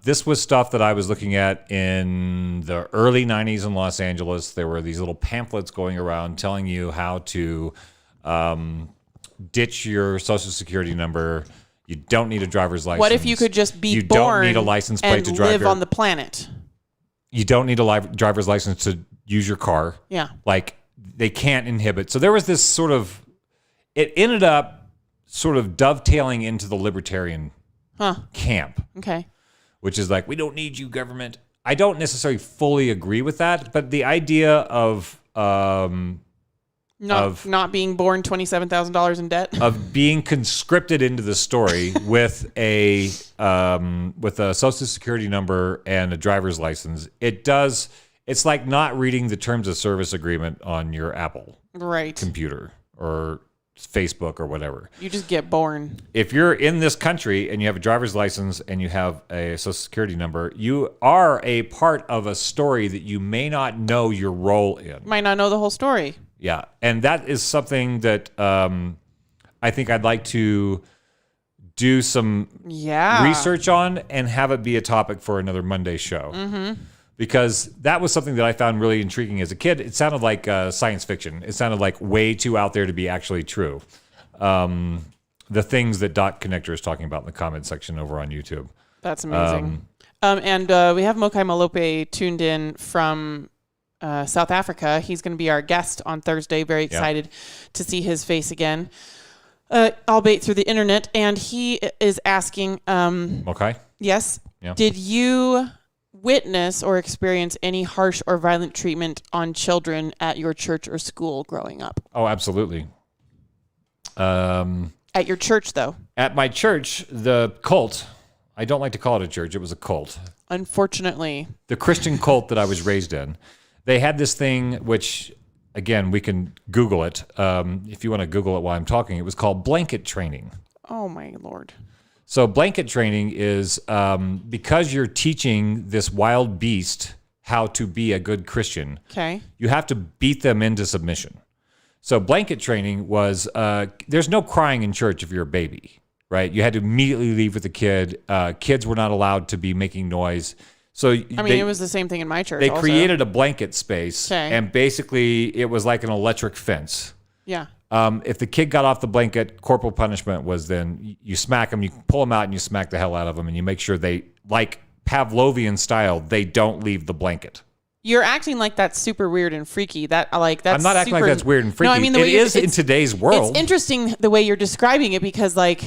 This was stuff that I was looking at in the early 90s in Los Angeles. There were these little pamphlets going around telling you how to ditch your social security number. You don't need a driver's license. What if you could just be you born don't need a license plate and to drive live on the planet? You don't need a driver's license to use your car. Yeah. Like, they can't inhibit. So there was this sort of, it ended up sort of dovetailing into the libertarian camp. Okay. Which is like, we don't need you, government. I don't necessarily fully agree with that, but the idea of not being born $27,000 in debt, of being conscripted into the story with a social security number and a driver's license, it's like not reading the terms of service agreement on your Apple computer or Facebook or whatever. You just get born. If you're in this country and you have a driver's license and you have a social security number, you are a part of a story that you may not know your role in. Might not know the whole story. Yeah. And that is something that I think I'd like to do some research on and have it be a topic for another Monday show. Mm-hmm. Because that was something that I found really intriguing as a kid. It sounded like science fiction. It sounded like way too out there to be actually true. The things that Dot Connector is talking about in the comment section over on YouTube. That's amazing. And we have Mokai Malope tuned in from South Africa. He's going to be our guest on Thursday. Very excited to see his face again, albeit through the internet. And he is asking... Mokai? Yes. Yeah. Did you witness or experience any harsh or violent treatment on children at your church or school growing up? Oh, absolutely. At your church, though? At my church, the cult, I don't like to call it a church, it was a cult. Unfortunately. The Christian cult that I was raised in, they had this thing which, again, we can Google it. If you want to Google it while I'm talking, it was called blanket training. Oh, my Lord. So blanket training is because you're teaching this wild beast how to be a good Christian. Okay. You have to beat them into submission. So blanket training was, there's no crying in church if you're a baby, right? You had to immediately leave with the kid. Kids were not allowed to be making noise. So it was the same thing in my church. They also created a blanket space, and basically it was like an electric fence. Yeah. If the kid got off the blanket, corporal punishment was then you smack them, you pull them out and you smack the hell out of them, and you make sure they, like Pavlovian style, they don't leave the blanket. You're acting like that's super weird and freaky. That's I'm not acting like that's weird and freaky. No, I mean, the way it is in today's world. It's interesting the way you're describing it because, like,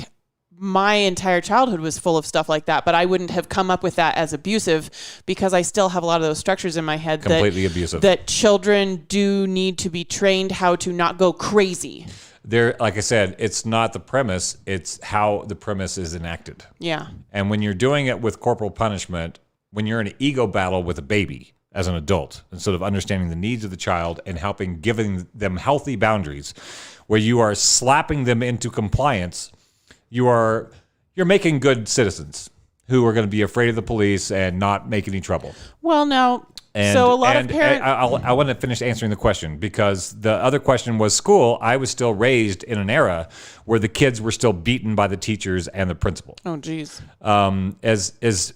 my entire childhood was full of stuff like that, but I wouldn't have come up with that as abusive because I still have a lot of those structures in my head. Completely abusive. That children do need to be trained how to not go crazy. Like I said, it's not the premise, it's how the premise is enacted. Yeah. And when you're doing it with corporal punishment, when you're in an ego battle with a baby as an adult, instead of understanding the needs of the child and giving them healthy boundaries, where you are slapping them into compliance, you're making good citizens who are going to be afraid of the police and not make any trouble. Well, now, so a lot of parents... I want to finish answering the question because the other question was school. I was still raised in an era where the kids were still beaten by the teachers and the principal. Oh, geez. As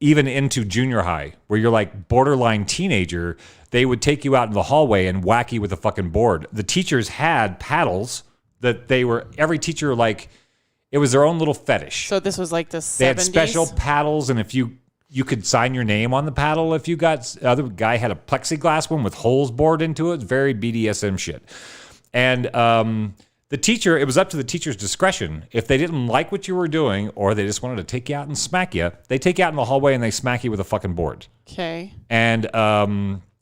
even into junior high, where you're like borderline teenager, they would take you out in the hallway and whack you with a fucking board. The teachers had paddles that every teacher, like, it was their own little fetish. So this was like the 70s? They had special paddles, and if you could sign your name on the paddle if you got... The other guy had a plexiglass one with holes bored into it. It's very BDSM shit. And the teacher, it was up to the teacher's discretion. If they didn't like what you were doing or they just wanted to take you out and smack you, they take you out in the hallway and they smack you with a fucking board. Okay. And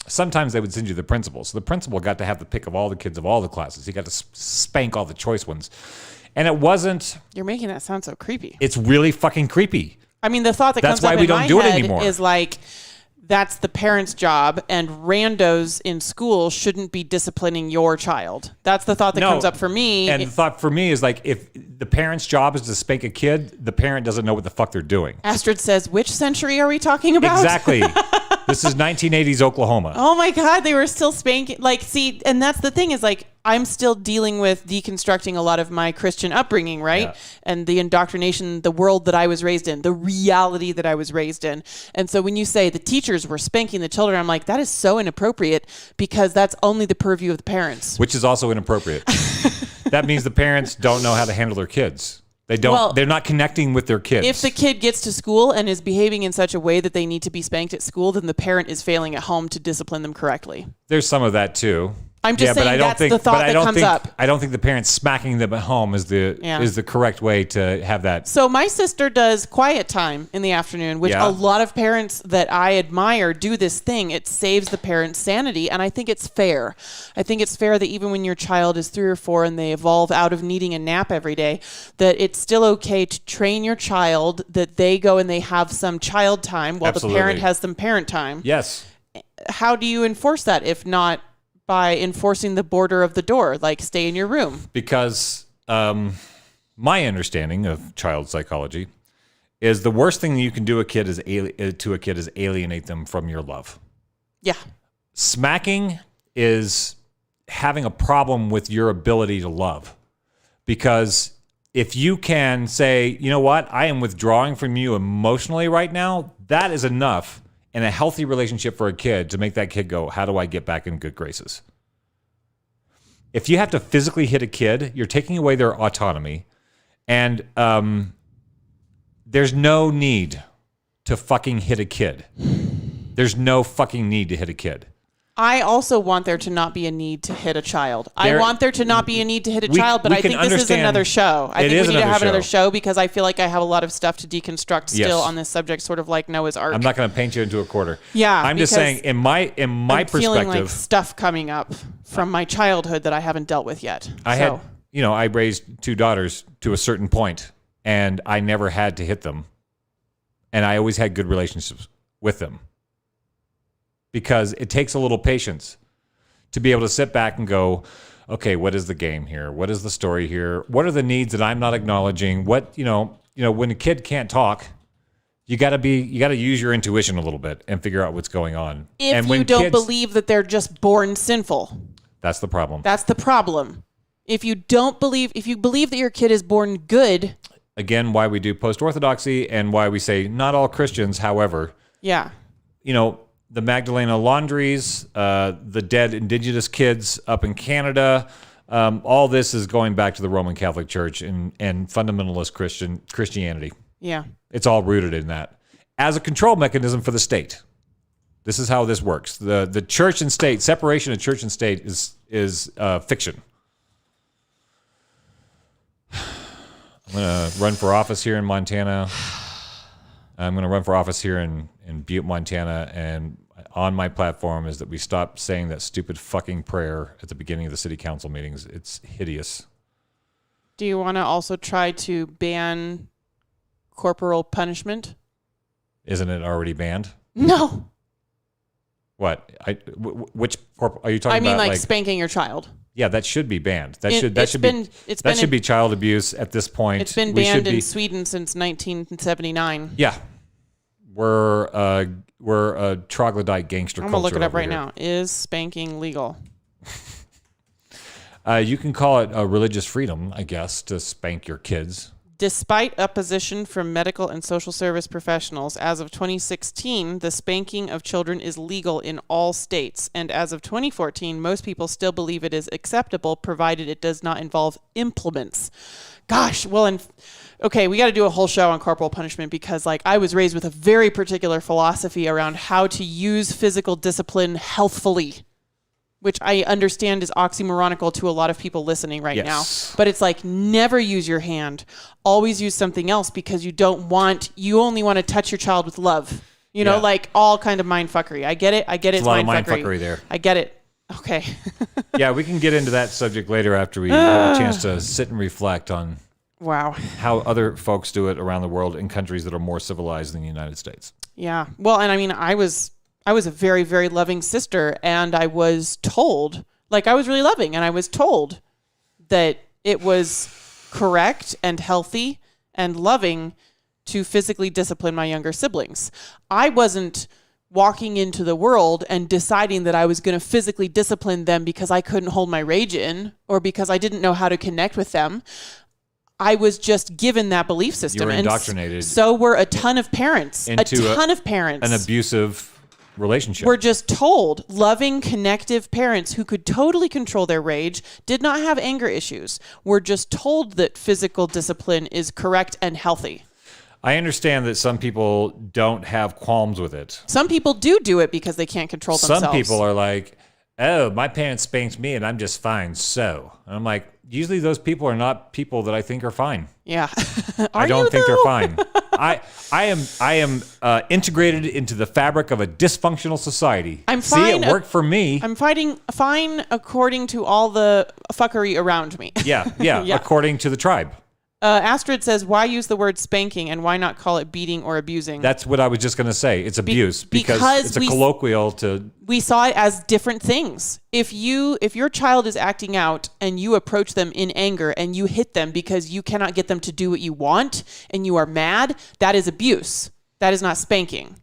sometimes they would send you to the principal. So the principal got to have the pick of all the kids of all the classes. He got to spank all the choice ones. And it wasn't... You're making that sound so creepy. It's really fucking creepy. I mean, the thought that comes up in my head is like, that's the parent's job, and randos in school shouldn't be disciplining your child. That's the thought that comes up for me. And the thought for me is like, if the parent's job is to spank a kid, the parent doesn't know what the fuck they're doing. Astrid says, which century are we talking about? Exactly. This is 1980s Oklahoma. Oh my God, they were still spanking. Like, see, and that's the thing is like, I'm still dealing with deconstructing a lot of my Christian upbringing, right? Yeah. And the indoctrination, the world that I was raised in, the reality that I was raised in. And so when you say the teachers were spanking the children, I'm like, that is so inappropriate because that's only the purview of the parents. Which is also inappropriate. That means the parents don't know how to handle their kids. They don't. Well, they're not connecting with their kids. If the kid gets to school and is behaving in such a way that they need to be spanked at school, then the parent is failing at home to discipline them correctly. There's some of that too. I'm just saying that's the thought that comes up. I don't think the parents smacking them at home is the correct way to have that. So my sister does quiet time in the afternoon, which a lot of parents that I admire do this thing. It saves the parent's sanity, and I think it's fair. I think it's fair that even when your child is 3 or 4 and they evolve out of needing a nap every day, that it's still okay to train your child that they go and they have some child time while the parent has some parent time. Yes. How do you enforce that if not by enforcing the border of the door, like stay in your room? Because my understanding of child psychology is the worst thing you can do to a kid is alienate them from your love. Yeah. Smacking is having a problem with your ability to love. Because if you can say, you know what, I am withdrawing from you emotionally right now, that is enough in a healthy relationship for a kid to make that kid go, how do I get back in good graces? If you have to physically hit a kid, you're taking away their autonomy. And there's no need to fucking hit a kid. There's no fucking need to hit a kid. I also want there to not be a need to hit a child. I want there to not be a need to hit a child, but I think this is another show. I think we need to have another show because I feel like I have a lot of stuff to deconstruct still on this subject, sort of like Noah's Ark. I'm not going to paint you into a quarter. Yeah. I'm just saying, in my I'm perspective, feeling like stuff coming up from my childhood that I haven't dealt with yet. I raised 2 daughters to a certain point, and I never had to hit them. And I always had good relationships with them. Because it takes a little patience to be able to sit back and go, okay, what is the game here? What is the story here? What are the needs that I'm not acknowledging? What, when a kid can't talk, you got to use your intuition a little bit and figure out what's going on. If you don't believe that they're just born sinful. That's the problem. That's the problem. If you believe that your kid is born good. Again, why we do post-Orthodoxy and why we say not all Christians, however. Yeah. The Magdalena laundries, the dead indigenous kids up in Canada, all this is going back to the Roman Catholic Church and fundamentalist Christianity. Yeah. It's all rooted in that as a control mechanism for the state. This is how this works. The church and state, separation of church and state is fiction. I'm going to run for office here in Montana. I'm going to run for office here in Butte, Montana, and on my platform is that we stop saying that stupid fucking prayer at the beginning of the city council meetings. It's hideous. Do you want to also try to ban corporal punishment? Isn't it already banned? No. What? Which are you talking about? I mean, like spanking your child. Yeah, that should be banned. That should be child abuse at this point. It's been banned in Sweden since 1979. Yeah, we're a troglodyte gangster culture. I'm gonna look it up right here. now. Is spanking legal? You can call it a religious freedom, I guess, to spank your kids. Despite opposition from medical and social service professionals, as of 2016, the spanking of children is legal in all states. And as of 2014, most people still believe it is acceptable, provided it does not involve implements. Gosh, well, okay, we got to do a whole show on corporal punishment because, like, I was raised with a very particular philosophy around how to use physical discipline healthfully, which I understand is oxymoronical to a lot of people listening right now. But it's like, never use your hand. Always use something else because you only want to touch your child with love. You know, like all kind of mindfuckery. I get it. It's a lot of mindfuckery. mindfuckery there. I get it. Okay. Yeah, we can get into that subject later after we have a chance to sit and reflect on how other folks do it around the world in countries that are more civilized than the United States. Yeah. Well, and I mean, I was a very, very loving sister, and I was told, like, I was really loving, and I was told that it was correct and healthy and loving to physically discipline my younger siblings. I wasn't walking into the world and deciding that I was going to physically discipline them because I couldn't hold my rage in or because I didn't know how to connect with them. I was just given that belief system. You were indoctrinated. And so were a ton of parents. Into An abusive relationship. We're just told loving, connective parents who could totally control their rage, did not have anger issues. We're just told that physical discipline is correct and healthy. I understand that some people don't have qualms with it. Some people do it because they can't control themselves. Some people are like, oh, my parents spanked me and I'm just fine. So, and I'm like, usually those people are not people that I think are fine. Yeah. I don't think they're fine. I am integrated into the fabric of a dysfunctional society. I'm fine. See, it worked for me. I'm fine according to all the fuckery around me. Yeah. According to the tribe. Astrid says, why use the word spanking and why not call it beating or abusing? That's what I was just going to say. It's abuse because it's a colloquial to... We saw it as different things. If your child is acting out and you approach them in anger and you hit them because you cannot get them to do what you want and you are mad, that is abuse. That is not spanking.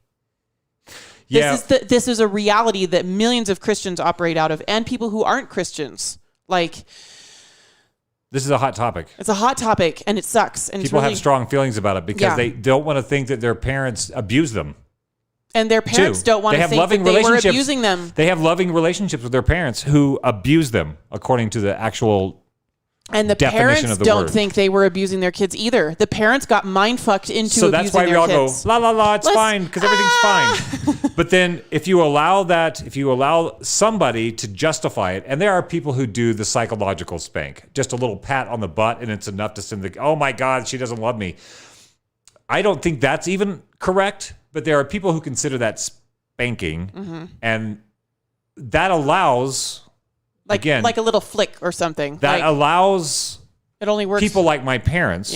Yeah. This is a reality that millions of Christians operate out of and people who aren't Christians. Like... This is a hot topic. It's a hot topic, and it sucks. And people have strong feelings about it because they don't want to think that their parents abuse them. And their parents don't want to think that they were abusing them. They have loving relationships with their parents who abuse them, according to the actual and the definition parents of the don't word. think they were abusing their kids either. The parents got mind fucked into abusing their kids. So that's why we all go, la, la, la, it's fine, because everything's fine. But then if you allow somebody to justify it, and there are people who do the psychological spank, just a little pat on the butt, and it's enough to send oh my God, she doesn't love me. I don't think that's even correct, but there are people who consider that spanking, and that allows... Like a little flick or something. That allows it only works people like my parents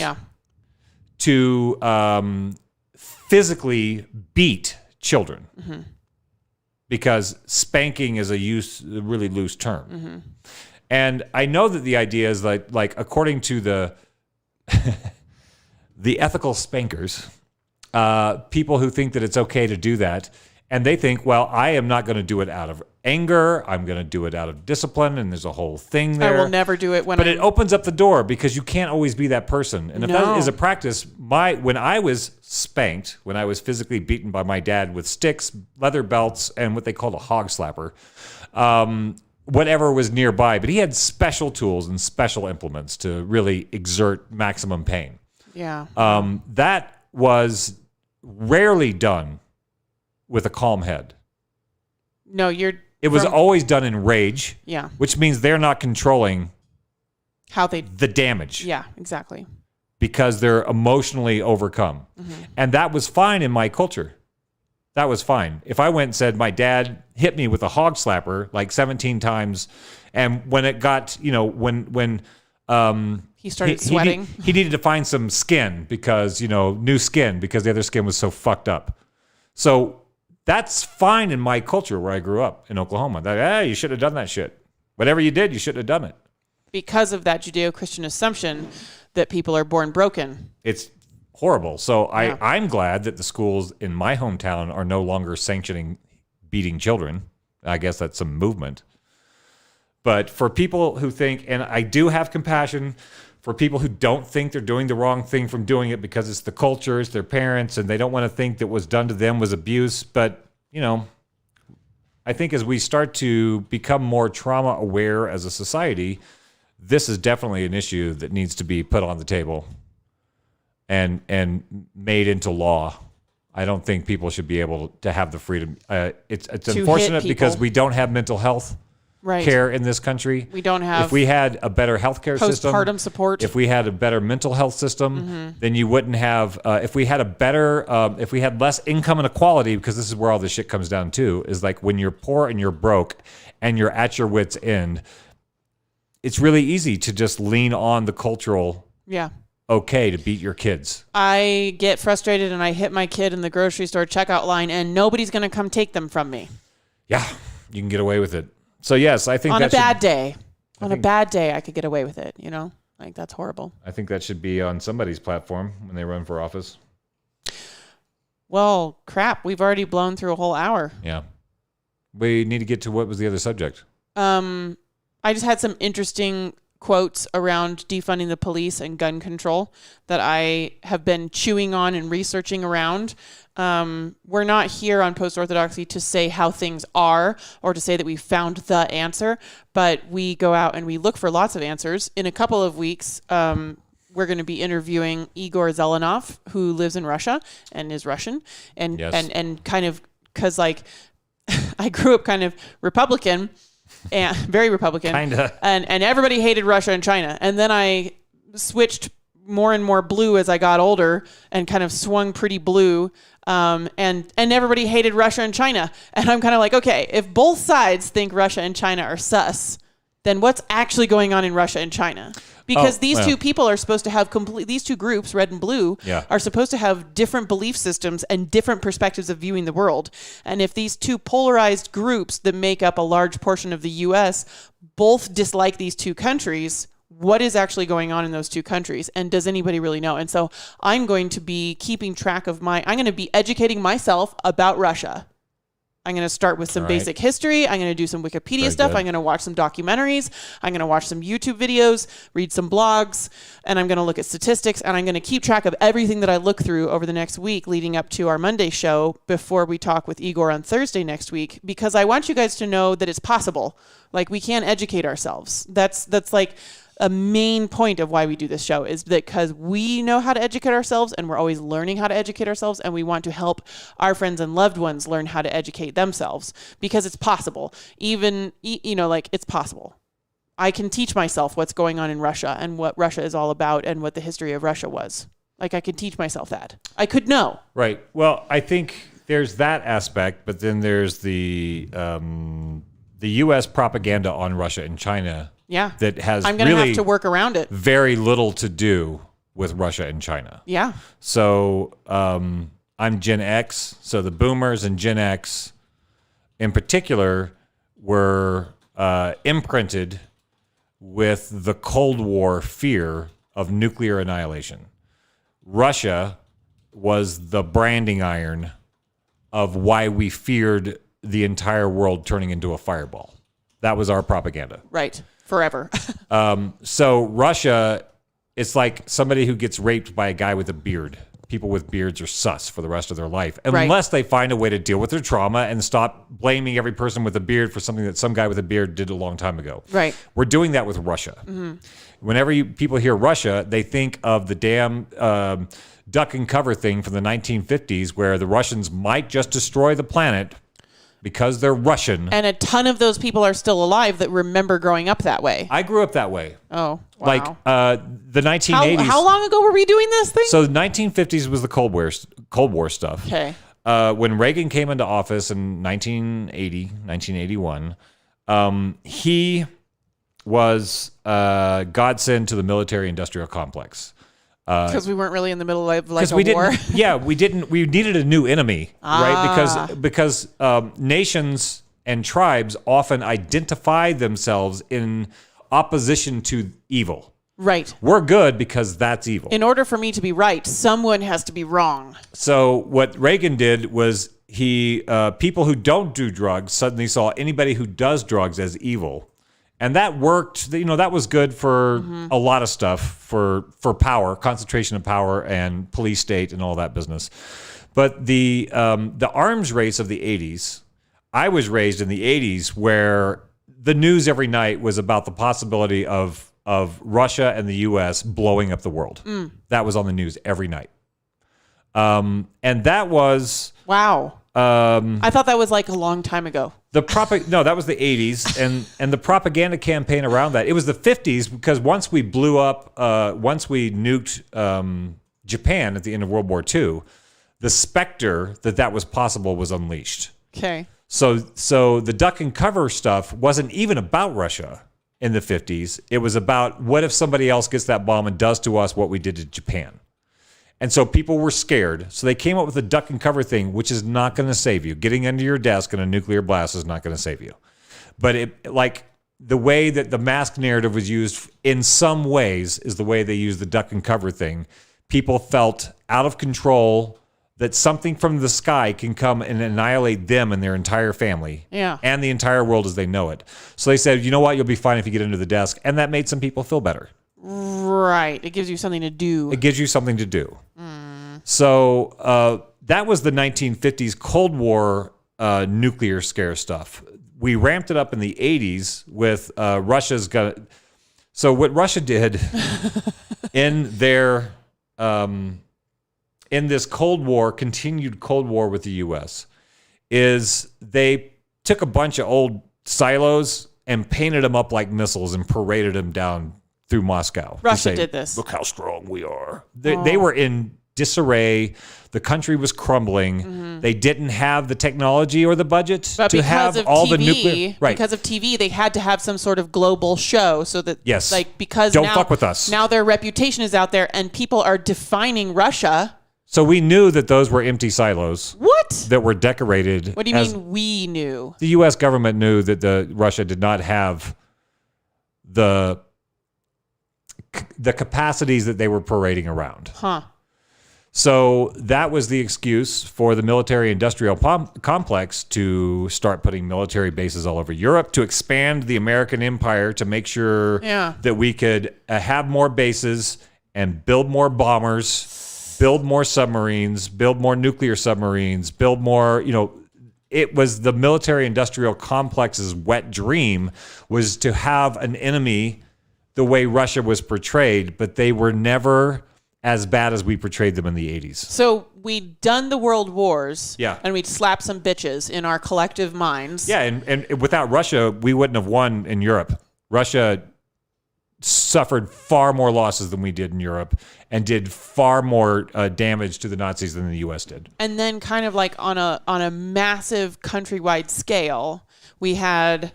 to physically beat children because spanking is a really loose term. And I know that the idea is like according to the ethical spankers, people who think that it's okay to do that, and they think, well, I am not going to do it out of anger. I'm going to do it out of discipline, and there's a whole thing there. I will never do it But it opens up the door because you can't always be that person. And if that is a practice, when I was spanked, when I was physically beaten by my dad with sticks, leather belts, and what they called a hog slapper, whatever was nearby. But he had special tools and special implements to really exert maximum pain. Yeah. That was rarely done with a calm head. No, It was always done in rage. Yeah. Which means they're not controlling how the damage. Yeah, exactly. Because they're emotionally overcome. And that was fine in my culture. That was fine. If I went and said my dad hit me with a hog slapper like 17 times, and when it got, when he started sweating. He needed to find some skin because, new skin because the other skin was so fucked up. So that's fine in my culture where I grew up in Oklahoma. That, you should have done that shit. Whatever you did, you shouldn't have done it. Because of that Judeo-Christian assumption that people are born broken. It's horrible. So I'm glad that the schools in my hometown are no longer sanctioning beating children. I guess that's some movement. But for people who think, and I do have compassion for people who don't think they're doing the wrong thing from doing it because it's the culture, it's their parents, and they don't want to think that what was done to them was abuse. But, I think as we start to become more trauma aware as a society, this is definitely an issue that needs to be put on the table and made into law. I don't think people should be able to have the freedom. It's unfortunate because we don't have mental health care in this country. We don't have. If we had a better healthcare system, postpartum support. If we had a better mental health system, then you wouldn't have. If we had a better, if we had less income inequality, because this is where all this shit comes down to, is like when you're poor and you're broke and you're at your wit's end. It's really easy to just lean on the cultural okay to beat your kids. I get frustrated and I hit my kid in the grocery store checkout line and nobody's going to come take them from me. Yeah, you can get away with it. So yes, I think on a bad day, I could get away with it, Like that's horrible. I think that should be on somebody's platform when they run for office. Well, crap, we've already blown through a whole hour. Yeah. We need to get to what was the other subject? I just had some interesting quotes around defunding the police and gun control that I have been chewing on and researching around. We're not here on Post-Orthodoxy to say how things are or to say that we found the answer, but we go out and we look for lots of answers. In a couple of weeks, we're going to be interviewing Igor Zelenov, who lives in Russia and is Russian, and kind of because like I grew up kind of Republican. And very Republican. Kinda. And everybody hated Russia and China. And then I switched more and more blue as I got older and kind of swung pretty blue. And everybody hated Russia and China. And I'm kind of like, okay, if both sides think Russia and China are sus, then what's actually going on in Russia and China? Because these two people are supposed to have these two groups, red and blue, are supposed to have different belief systems and different perspectives of viewing the world. And if these two polarized groups that make up a large portion of the U.S. both dislike these two countries, what is actually going on in those two countries? And does anybody really know? And so I'm going to be keeping track of I'm going to be educating myself about Russia. I'm going to start with some basic history. I'm going to do some Wikipedia stuff. Good. I'm going to watch some documentaries. I'm going to watch some YouTube videos, read some blogs, and I'm going to look at statistics, and I'm going to keep track of everything that I look through over the next week leading up to our Monday show before we talk with Igor on Thursday next week, because I want you guys to know that it's possible. Like, we can educate ourselves. That's like a main point of why we do this show, is that because we know how to educate ourselves and we're always learning how to educate ourselves, and we want to help our friends and loved ones learn how to educate themselves, because it's possible. Even, it's possible. I can teach myself what's going on in Russia and what Russia is all about and what the history of Russia was. Like, I could teach myself that. I could know. Right. Well, I think there's that aspect, but then there's the U.S. propaganda on Russia and China. Yeah. That has I'm going to really have to work around it. Very little to do with Russia and China. Yeah. So I'm Gen X. So the boomers and Gen X in particular were imprinted with the Cold War fear of nuclear annihilation. Russia was the branding iron of why we feared the entire world turning into a fireball. That was our propaganda. Right. Forever. So Russia, it's like somebody who gets raped by a guy with a beard. People with beards are sus for the rest of their life, unless they find a way to deal with their trauma and stop blaming every person with a beard for something that some guy with a beard did a long time ago. Right. We're doing that with Russia. Mm-hmm. Whenever people hear Russia, they think of the damn duck and cover thing from the 1950s, where the Russians might just destroy the planet because they're Russian. And a ton of those people are still alive that remember growing up that way. I grew up that way. Oh, wow. Like the 1980s. How long ago were we doing this thing? So the 1950s was the Cold War stuff. Okay. When Reagan came into office in 1981, he was godsend to the military-industrial complex. Because we weren't really in the middle of like a war. We needed a new enemy, right? Because nations and tribes often identify themselves in opposition to evil. Right. We're good because that's evil. In order for me to be right, someone has to be wrong. So what Reagan did was people who don't do drugs suddenly saw anybody who does drugs as evil. And that worked. That was good for a lot of stuff, for power, concentration of power, and police state, and all that business. But the arms race of the 80s, I was raised in the 80s, where the news every night was about the possibility of Russia and the U.S. blowing up the world. That was on the news every night. And that was... Wow. I thought that was like a long time ago. No, that was the 80s, and the propaganda campaign around that. It was the 50s, because once we nuked Japan at the end of World War II, the specter that was possible was unleashed. Okay. So the duck and cover stuff wasn't even about Russia in the 50s. It was about, what if somebody else gets that bomb and does to us what we did to Japan? And so people were scared. So they came up with the duck and cover thing, which is not going to save you. Getting under your desk in a nuclear blast is not going to save you. But the way that the mask narrative was used in some ways is the way they used the duck and cover thing. People felt out of control, that something from the sky can come and annihilate them and their entire family. Yeah. And the entire world as they know it. So they said, you know what, you'll be fine if you get under the desk. And that made some people feel better. Right. It gives you something to do. So that was the 1950s Cold War nuclear scare stuff. We ramped it up in the 80s with Russia's got. So what Russia did in their in this continued Cold War with the U.S. is they took a bunch of old silos and painted them up like missiles and paraded them down through Moscow. Russia did this. Look how strong we are. They were in disarray. The country was crumbling. Mm-hmm. They didn't have the technology or the budget to have all the nuclear. Right. Because of TV, they had to have some sort of global show so that, because don't fuck with us. Now their reputation is out there and people are defining Russia. So we knew that those were empty silos. What? That were decorated. What do you mean we knew? The U.S. government knew that Russia did not have the capacities that they were parading around. Huh. So that was the excuse for the military-industrial complex to start putting military bases all over Europe, to expand the American empire, to make sure that we could have more bases and build more bombers, build more submarines, build more nuclear submarines, build more, it was the military-industrial complex's wet dream was to have an enemy the way Russia was portrayed, but they were never as bad as we portrayed them in the 80s. So we'd done the world wars, yeah, and we'd slapped some bitches in our collective minds. Yeah, and without Russia, we wouldn't have won in Europe. Russia suffered far more losses than we did in Europe and did far more damage to the Nazis than the U.S. did. And then kind of like on a massive countrywide scale, we had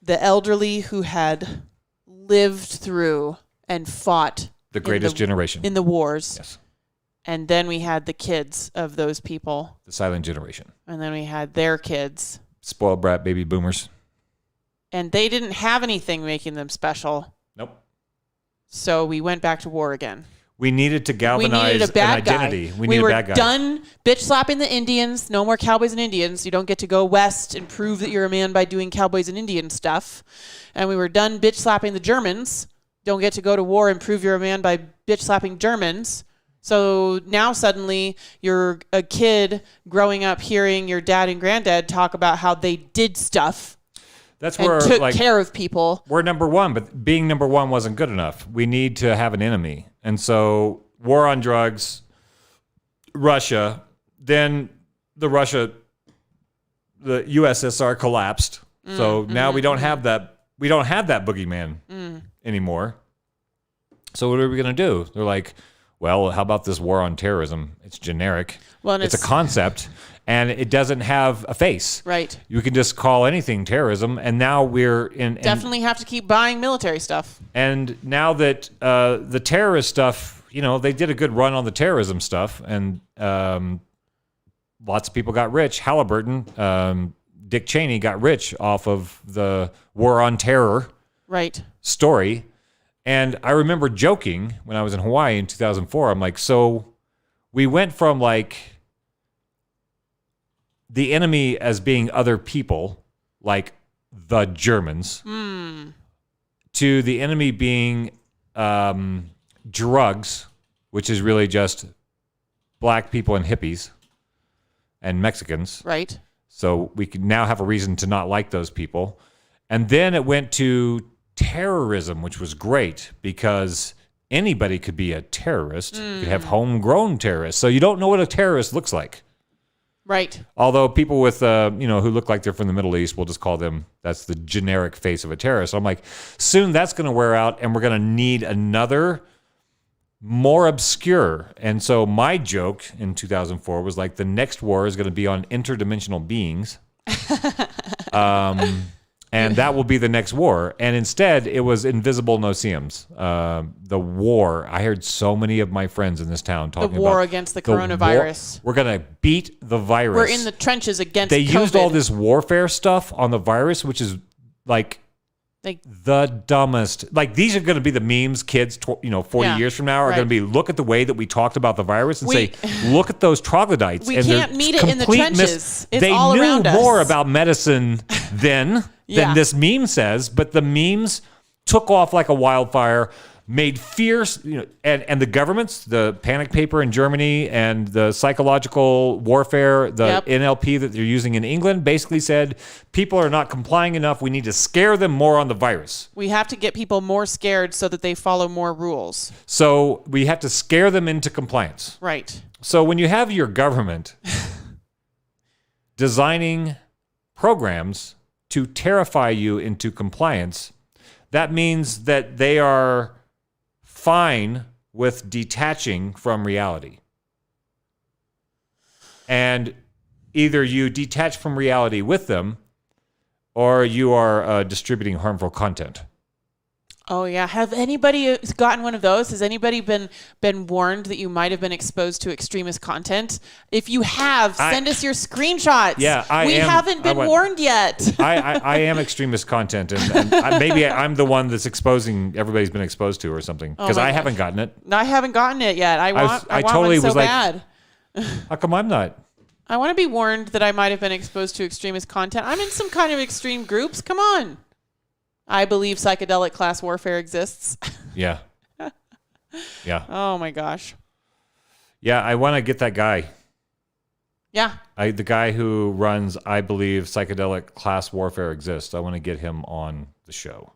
the elderly who had lived through and fought the greatest generation in the wars. Yes. And then we had the kids of those people. The silent generation. And then we had their kids. Spoiled brat baby boomers. And they didn't have anything making them special. Nope. So we went back to war again. We needed to galvanize an identity. We needed a bad guy. We were done bitch slapping the Indians. No more cowboys and Indians. You don't get to go west and prove that you're a man by doing cowboys and Indian stuff. And we were done bitch slapping the Germans. Don't get to go to war and prove you're a man by bitch slapping Germans. So now suddenly you're a kid growing up hearing your dad and granddad talk about how they did stuff. That's where took care of people. We're number one, but being number one wasn't good enough. We need to have an enemy. And so war on drugs, Russia, then the Russia the USSR collapsed. So now we don't have that. We don't have that boogeyman anymore. So what are we going to do? They're like, well, how about this war on terrorism? It's generic. Well, it's a concept, and it doesn't have a face. Right. You can just call anything terrorism, and now we're in... Definitely have to keep buying military stuff. And now that the terrorist stuff, they did a good run on the terrorism stuff, and lots of people got rich. Halliburton, Dick Cheney got rich off of the war on terror story. And I remember joking when I was in Hawaii in 2004, I'm like, so we went from like the enemy as being other people, like the Germans, to the enemy being drugs, which is really just black people and hippies and Mexicans. Right. So we can now have a reason to not like those people. And then it went to terrorism, which was great because anybody could be a terrorist. You could have homegrown terrorists. So you don't know what a terrorist looks like. Right. Although people with, who look like they're from the Middle East, we'll just call them, that's the generic face of a terrorist. So I'm like, soon that's going to wear out and we're going to need another more obscure. And so my joke in 2004 was like, the next war is going to be on interdimensional beings. And that will be the next war. And instead, it was invisible no-see-ums. The war. I heard so many of my friends in this town talking about... The war against the coronavirus. We're going to beat the virus. We're in the trenches against They COVID. used all this warfare stuff on the virus, which is like the dumbest. Like, these are going to be the memes kids, 40 years from now are going to be, look at the way that we talked about the virus and say, look at those troglodytes. We can't meet it in the trenches. It's they all around us. They knew more about medicine then than this meme says, but the memes took off like a wildfire, made fierce, and the governments, the panic paper in Germany and the psychological warfare, the NLP that they're using in England, basically said people are not complying enough. We need to scare them more on the virus. We have to get people more scared so that they follow more rules. So we have to scare them into compliance. Right. So when you have your government designing programs to terrify you into compliance, that means that they are fine with detaching from reality. And either you detach from reality with them, or you are distributing harmful content. Oh, yeah. Have anybody gotten one of those? Has anybody been warned that you might have been exposed to extremist content? If you have, send us your screenshots. Yeah, we haven't been warned yet. I am extremist content, and maybe I'm the one that's exposing everybody's been exposed to or something, because I haven't gotten it. I haven't gotten it yet. I want totally one so was like, bad. How come I'm not? I want to be warned that I might have been exposed to extremist content. I'm in some kind of extreme groups. Come on. I believe psychedelic class warfare exists. Yeah. Yeah. Oh my gosh. Yeah, I want to get that guy. Yeah. The guy who runs I Believe Psychedelic Class Warfare Exists. I want to get him on the show.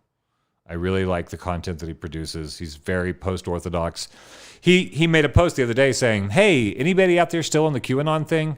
I really like the content that he produces. He's very post-Orthodox. He made a post the other day saying, hey, anybody out there still on the QAnon thing?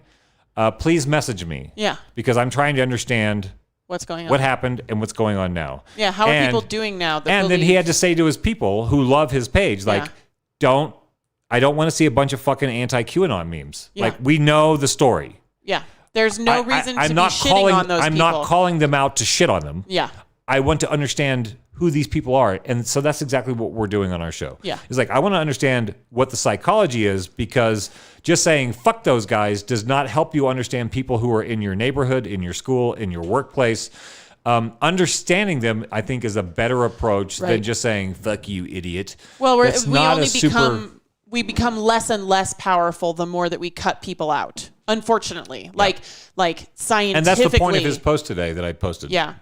Please message me. Yeah. Because I'm trying to understand what's going on, what happened, and what's going on now. Yeah, how are people doing now? And then he had to say to his people who love his page, like, I don't want to see a bunch of fucking anti-QAnon memes. Yeah. Like, we know the story. Yeah, there's no reason to be shitting on those people. I'm not calling them out to shit on them. Yeah. I want to understand who these people are. And so that's exactly what we're doing on our show. Yeah. It's like, I want to understand what the psychology is, because just saying fuck those guys does not help you understand people who are in your neighborhood, in your school, in your workplace. Understanding them, I think, is a better approach than just saying fuck you, idiot. Well, we become less and less powerful the more that we cut people out. Unfortunately, like scientifically. And that's the point of his post today that I posted. Yeah.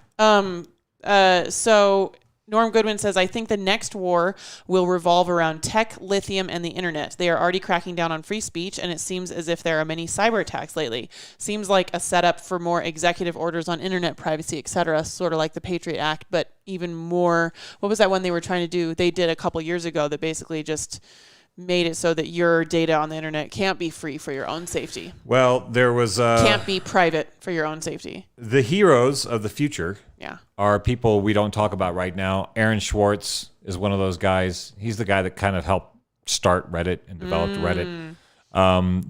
So Norm Goodwin says, I think the next war will revolve around tech, lithium, and the internet. They are already cracking down on free speech, and it seems as if there are many cyber attacks lately. Seems like a setup for more executive orders on internet privacy, etc., sort of like the Patriot Act, but even more. What was that one they were trying to do? They did a couple years ago that basically just made it so that your data on the internet can't be free for your own safety. Well, there was can't be private for your own safety. The heroes of the future Yeah. are people we don't talk about right now. Aaron Swartz is one of those guys. He's the guy that kind of helped start Reddit and developed Reddit.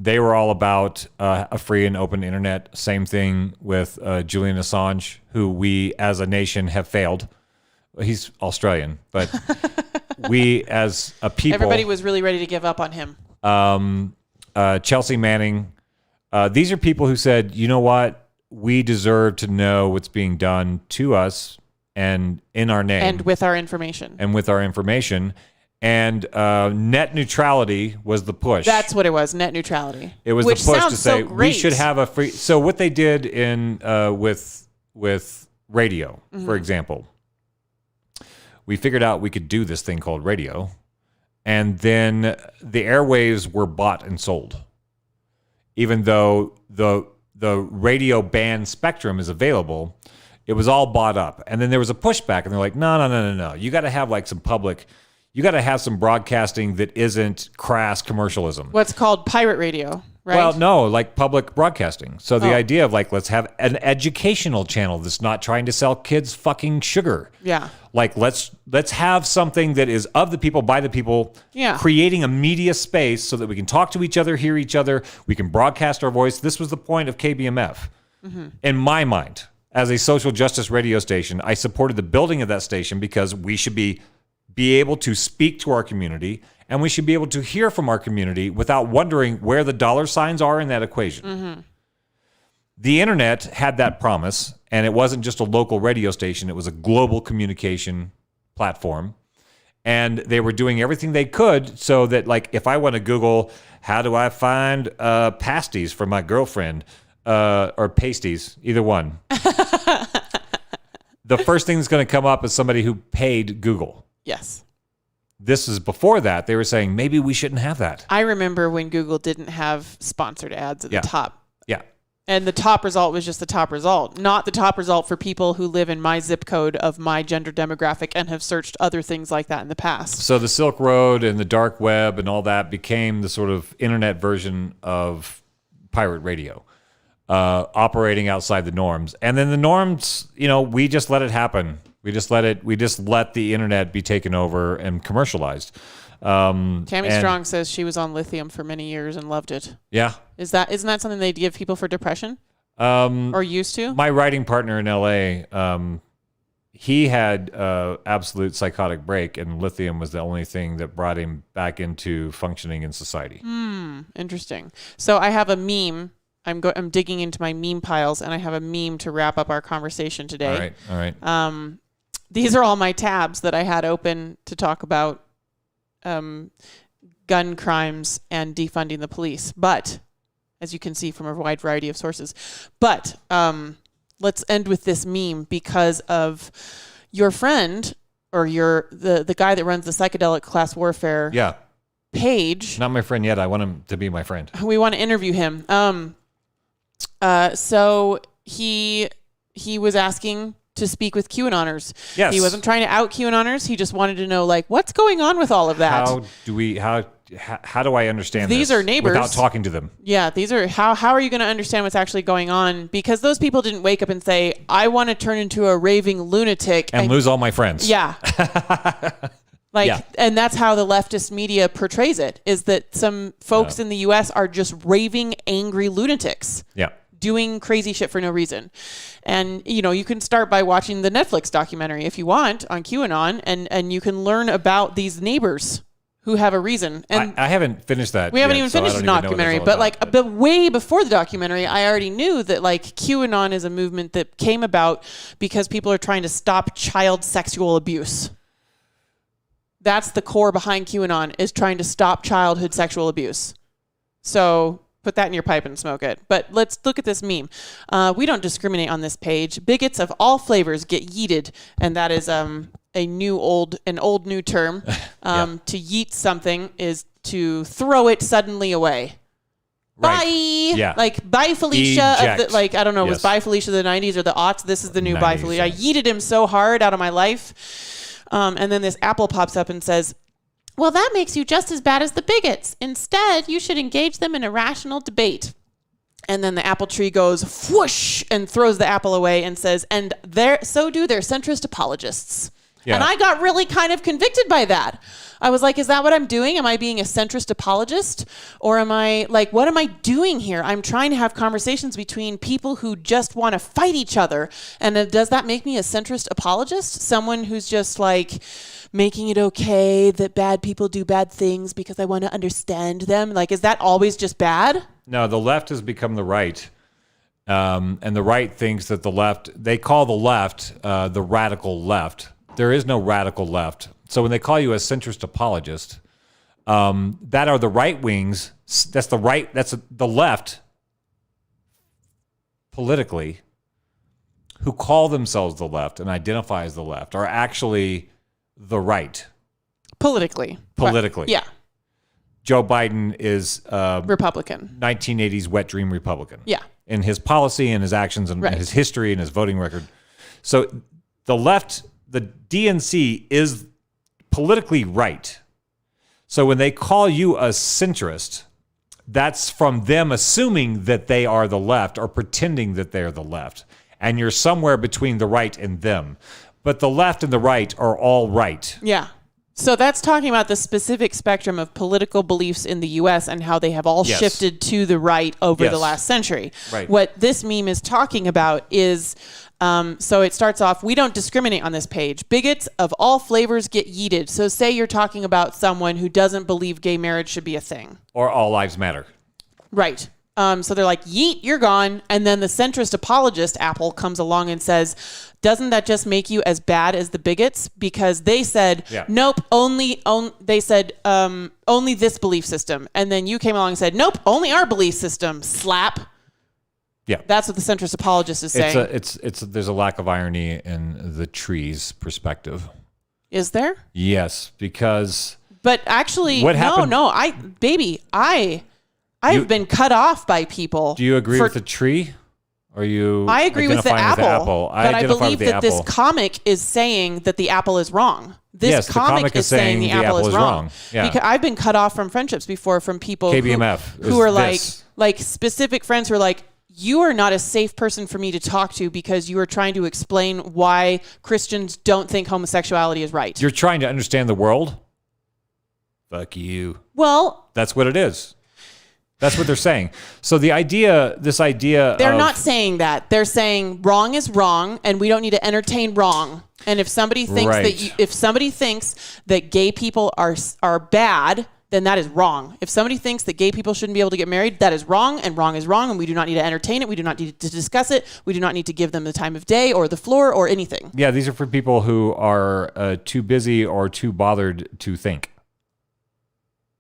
They were all about a free and open internet. Same thing with Julian Assange, who we as a nation have failed. He's Australian, but we as a people... Everybody was really ready to give up on him. Chelsea Manning. These are people who said, you know what? We deserve to know what's being done to us and in our name. And with our information. And net neutrality was the push. That's what it was, net neutrality. It was Which the push to sounds say so great. we should have a free... So what they did in with radio, for example, we figured out we could do this thing called radio, and then the airwaves were bought and sold. Even though the radio band spectrum is available, it was all bought up. And then there was a pushback, and they're like, no. You got to have like some public... You got to have some broadcasting that isn't crass commercialism. What's called pirate radio, right? Well, no, like public broadcasting. So the idea of like, let's have an educational channel that's not trying to sell kids fucking sugar. Yeah. Like, let's have something that is of the people, by the people, creating a media space so that we can talk to each other, hear each other, we can broadcast our voice. This was the point of KBMF. In my mind, as a social justice radio station, I supported the building of that station because we should be able to speak to our community, and we should be able to hear from our community without wondering where the dollar signs are in that equation. The internet had that promise, and it wasn't just a local radio station. It was a global communication platform, and they were doing everything they could so that, like, if I want to Google, how do I find pasties for my girlfriend, or pasties, either one, the first thing that's going to come up is somebody who paid Google. Yes. This is before that. They were saying, maybe we shouldn't have that. I remember when Google didn't have sponsored ads at the top. Yeah. And the top result was just the top result, not the top result for people who live in my zip code of my gender demographic and have searched other things like that in the past. So the Silk Road and the dark web and all that became the sort of internet version of pirate radio, operating outside the norms. And then the norms, we just let it happen. We just let the internet be taken over and commercialized. Tammy Strong says she was on lithium for many years and loved it. Yeah. Isn't that something they give people for depression? Or used to? My writing partner in LA, he had absolute psychotic break, and lithium was the only thing that brought him back into functioning in society. Interesting. So I have a meme. I'm digging into my meme piles, and I have a meme to wrap up our conversation today. All right. These are all my tabs that I had open to talk about gun crimes and defunding the police. But, as you can see from a wide variety of sources. But let's end with this meme because of your friend or the guy that runs the Psychedelic Class Warfare page. Not my friend yet. I want him to be my friend. We want to interview him. So he was asking to speak with QAnoners. Yes. He wasn't trying to out QAnoners. He just wanted to know, like, what's going on with all of that? How do I understand these this are neighbors without talking to them? Yeah, these are how are you going to understand what's actually going on? Because those people didn't wake up and say, I want to turn into a raving lunatic and lose all my friends. Yeah. And that's how the leftist media portrays it, is that some folks in the US are just raving angry lunatics. Yeah. Doing crazy shit for no reason. And, you can start by watching the Netflix documentary if you want on QAnon, and you can learn about these neighbors who have a reason. And I haven't finished that. We haven't even finished the documentary, but way before the documentary, I already knew that QAnon is a movement that came about because people are trying to stop child sexual abuse. That's the core behind QAnon, is trying to stop childhood sexual abuse. So put that in your pipe and smoke it. But let's look at this meme. We don't discriminate on this page. Bigots of all flavors get yeeted, and that is an old new term. To yeet something is to throw it suddenly away. Right. Bye. Yeah. Bye Felicia. Eject. I don't know, Yes. was Bye Felicia the 90s or the aughts? This is the new 90s, Bye Felicia. I yeeted him so hard out of my life. And then this apple pops up and says, Well, that makes you just as bad as the bigots. Instead, you should engage them in a rational debate. And then the apple tree goes whoosh and throws the apple away and says, and so do their centrist apologists. Yeah. And I got really kind of convicted by that. I was like, is that what I'm doing? Am I being a centrist apologist? Or am I like, what am I doing here? I'm trying to have conversations between people who just want to fight each other. And does that make me a centrist apologist? Someone who's just like making it okay that bad people do bad things because I want to understand them? Like, is that always just bad? No, the left has become the right. And the right thinks that the left, they call the left the radical left. There is no radical left. So when they call you a centrist apologist, that are the right wings. That's the left politically, who call themselves the left and identify as the left, are actually the right. Politically. Yeah. Joe Biden is Republican. 1980s wet dream Republican. Yeah. In his policy and his actions and his history and his voting record. So the left, the DNC is politically right. So when they call you a centrist, that's from them assuming that they are the left or pretending that they're the left. And you're somewhere between the right and them. But the left and the right are all right. Yeah. So that's talking about the specific spectrum of political beliefs in the U.S. and how they have all shifted to the right over the last century. Right. What this meme is talking about is, so it starts off, we don't discriminate on this page. Bigots of all flavors get yeeted. So say you're talking about someone who doesn't believe gay marriage should be a thing. Or all lives matter. Right. So they're like, yeet, you're gone. And then the centrist apologist, Apple, comes along and says, doesn't that just make you as bad as the bigots? Because they said, nope, only this belief system. And then you came along and said, nope, only our belief system. Slap. Yeah. That's what the centrist apologist is saying. There's a lack of irony in the tree's perspective. Is there? Yes, because... But actually, what happened? I've been cut off by people. Do you agree with the tree? Or you I agree with the apple. But I believe that apple. this comic is saying that the apple is wrong. This comic is saying the apple is wrong. Yeah. Because I've been cut off from friendships before from people KBMF who are like specific friends who are like, you are not a safe person for me to talk to because you are trying to explain why Christians don't think homosexuality is right. You're trying to understand the world? Fuck you. Well, that's what it is. That's what they're saying. So this idea they're not saying that. They're saying wrong is wrong and we don't need to entertain wrong. And if somebody thinks that gay people are bad, then that is wrong. If somebody thinks that gay people shouldn't be able to get married, that is wrong and we do not need to entertain it. We do not need to discuss it. We do not need to give them the time of day or the floor or anything. Yeah, these are for people who are too busy or too bothered to think.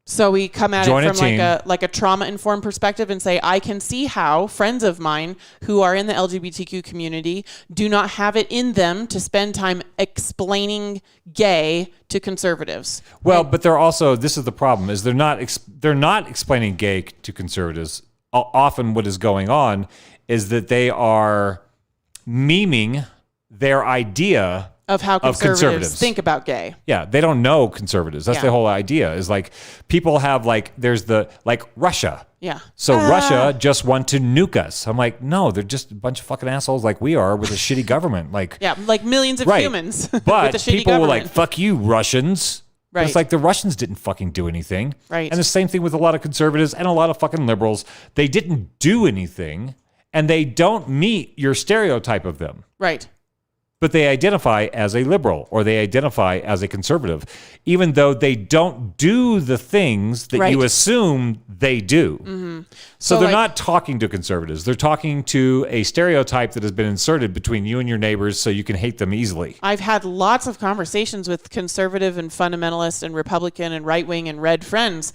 So we come at it from like a trauma-informed perspective and say, I can see how friends of mine who are in the LGBTQ community do not have it in them to spend time explaining gay to conservatives. Well, but they're also, this is the problem, is they're not explaining gay to conservatives. Often what is going on is that they are memeing their idea of how conservatives think about gay. Yeah, they don't know conservatives. That's the whole idea, is like people have there's Russia. Yeah. So Russia just want to nuke us. I'm like, no, they're just a bunch of fucking assholes like we are with a shitty government. Like millions of humans with but a shitty people government. were like, fuck you, Russians. Right. It's like the Russians didn't fucking do anything. Right. And the same thing with a lot of conservatives and a lot of fucking liberals. They didn't do anything and they don't meet your stereotype of them. Right. But they identify as a liberal or they identify as a conservative, even though they don't do the things that you assume they do. Mm-hmm. So they're not talking to conservatives. They're talking to a stereotype that has been inserted between you and your neighbors so you can hate them easily. I've had lots of conversations with conservative and fundamentalist and Republican and right-wing and red friends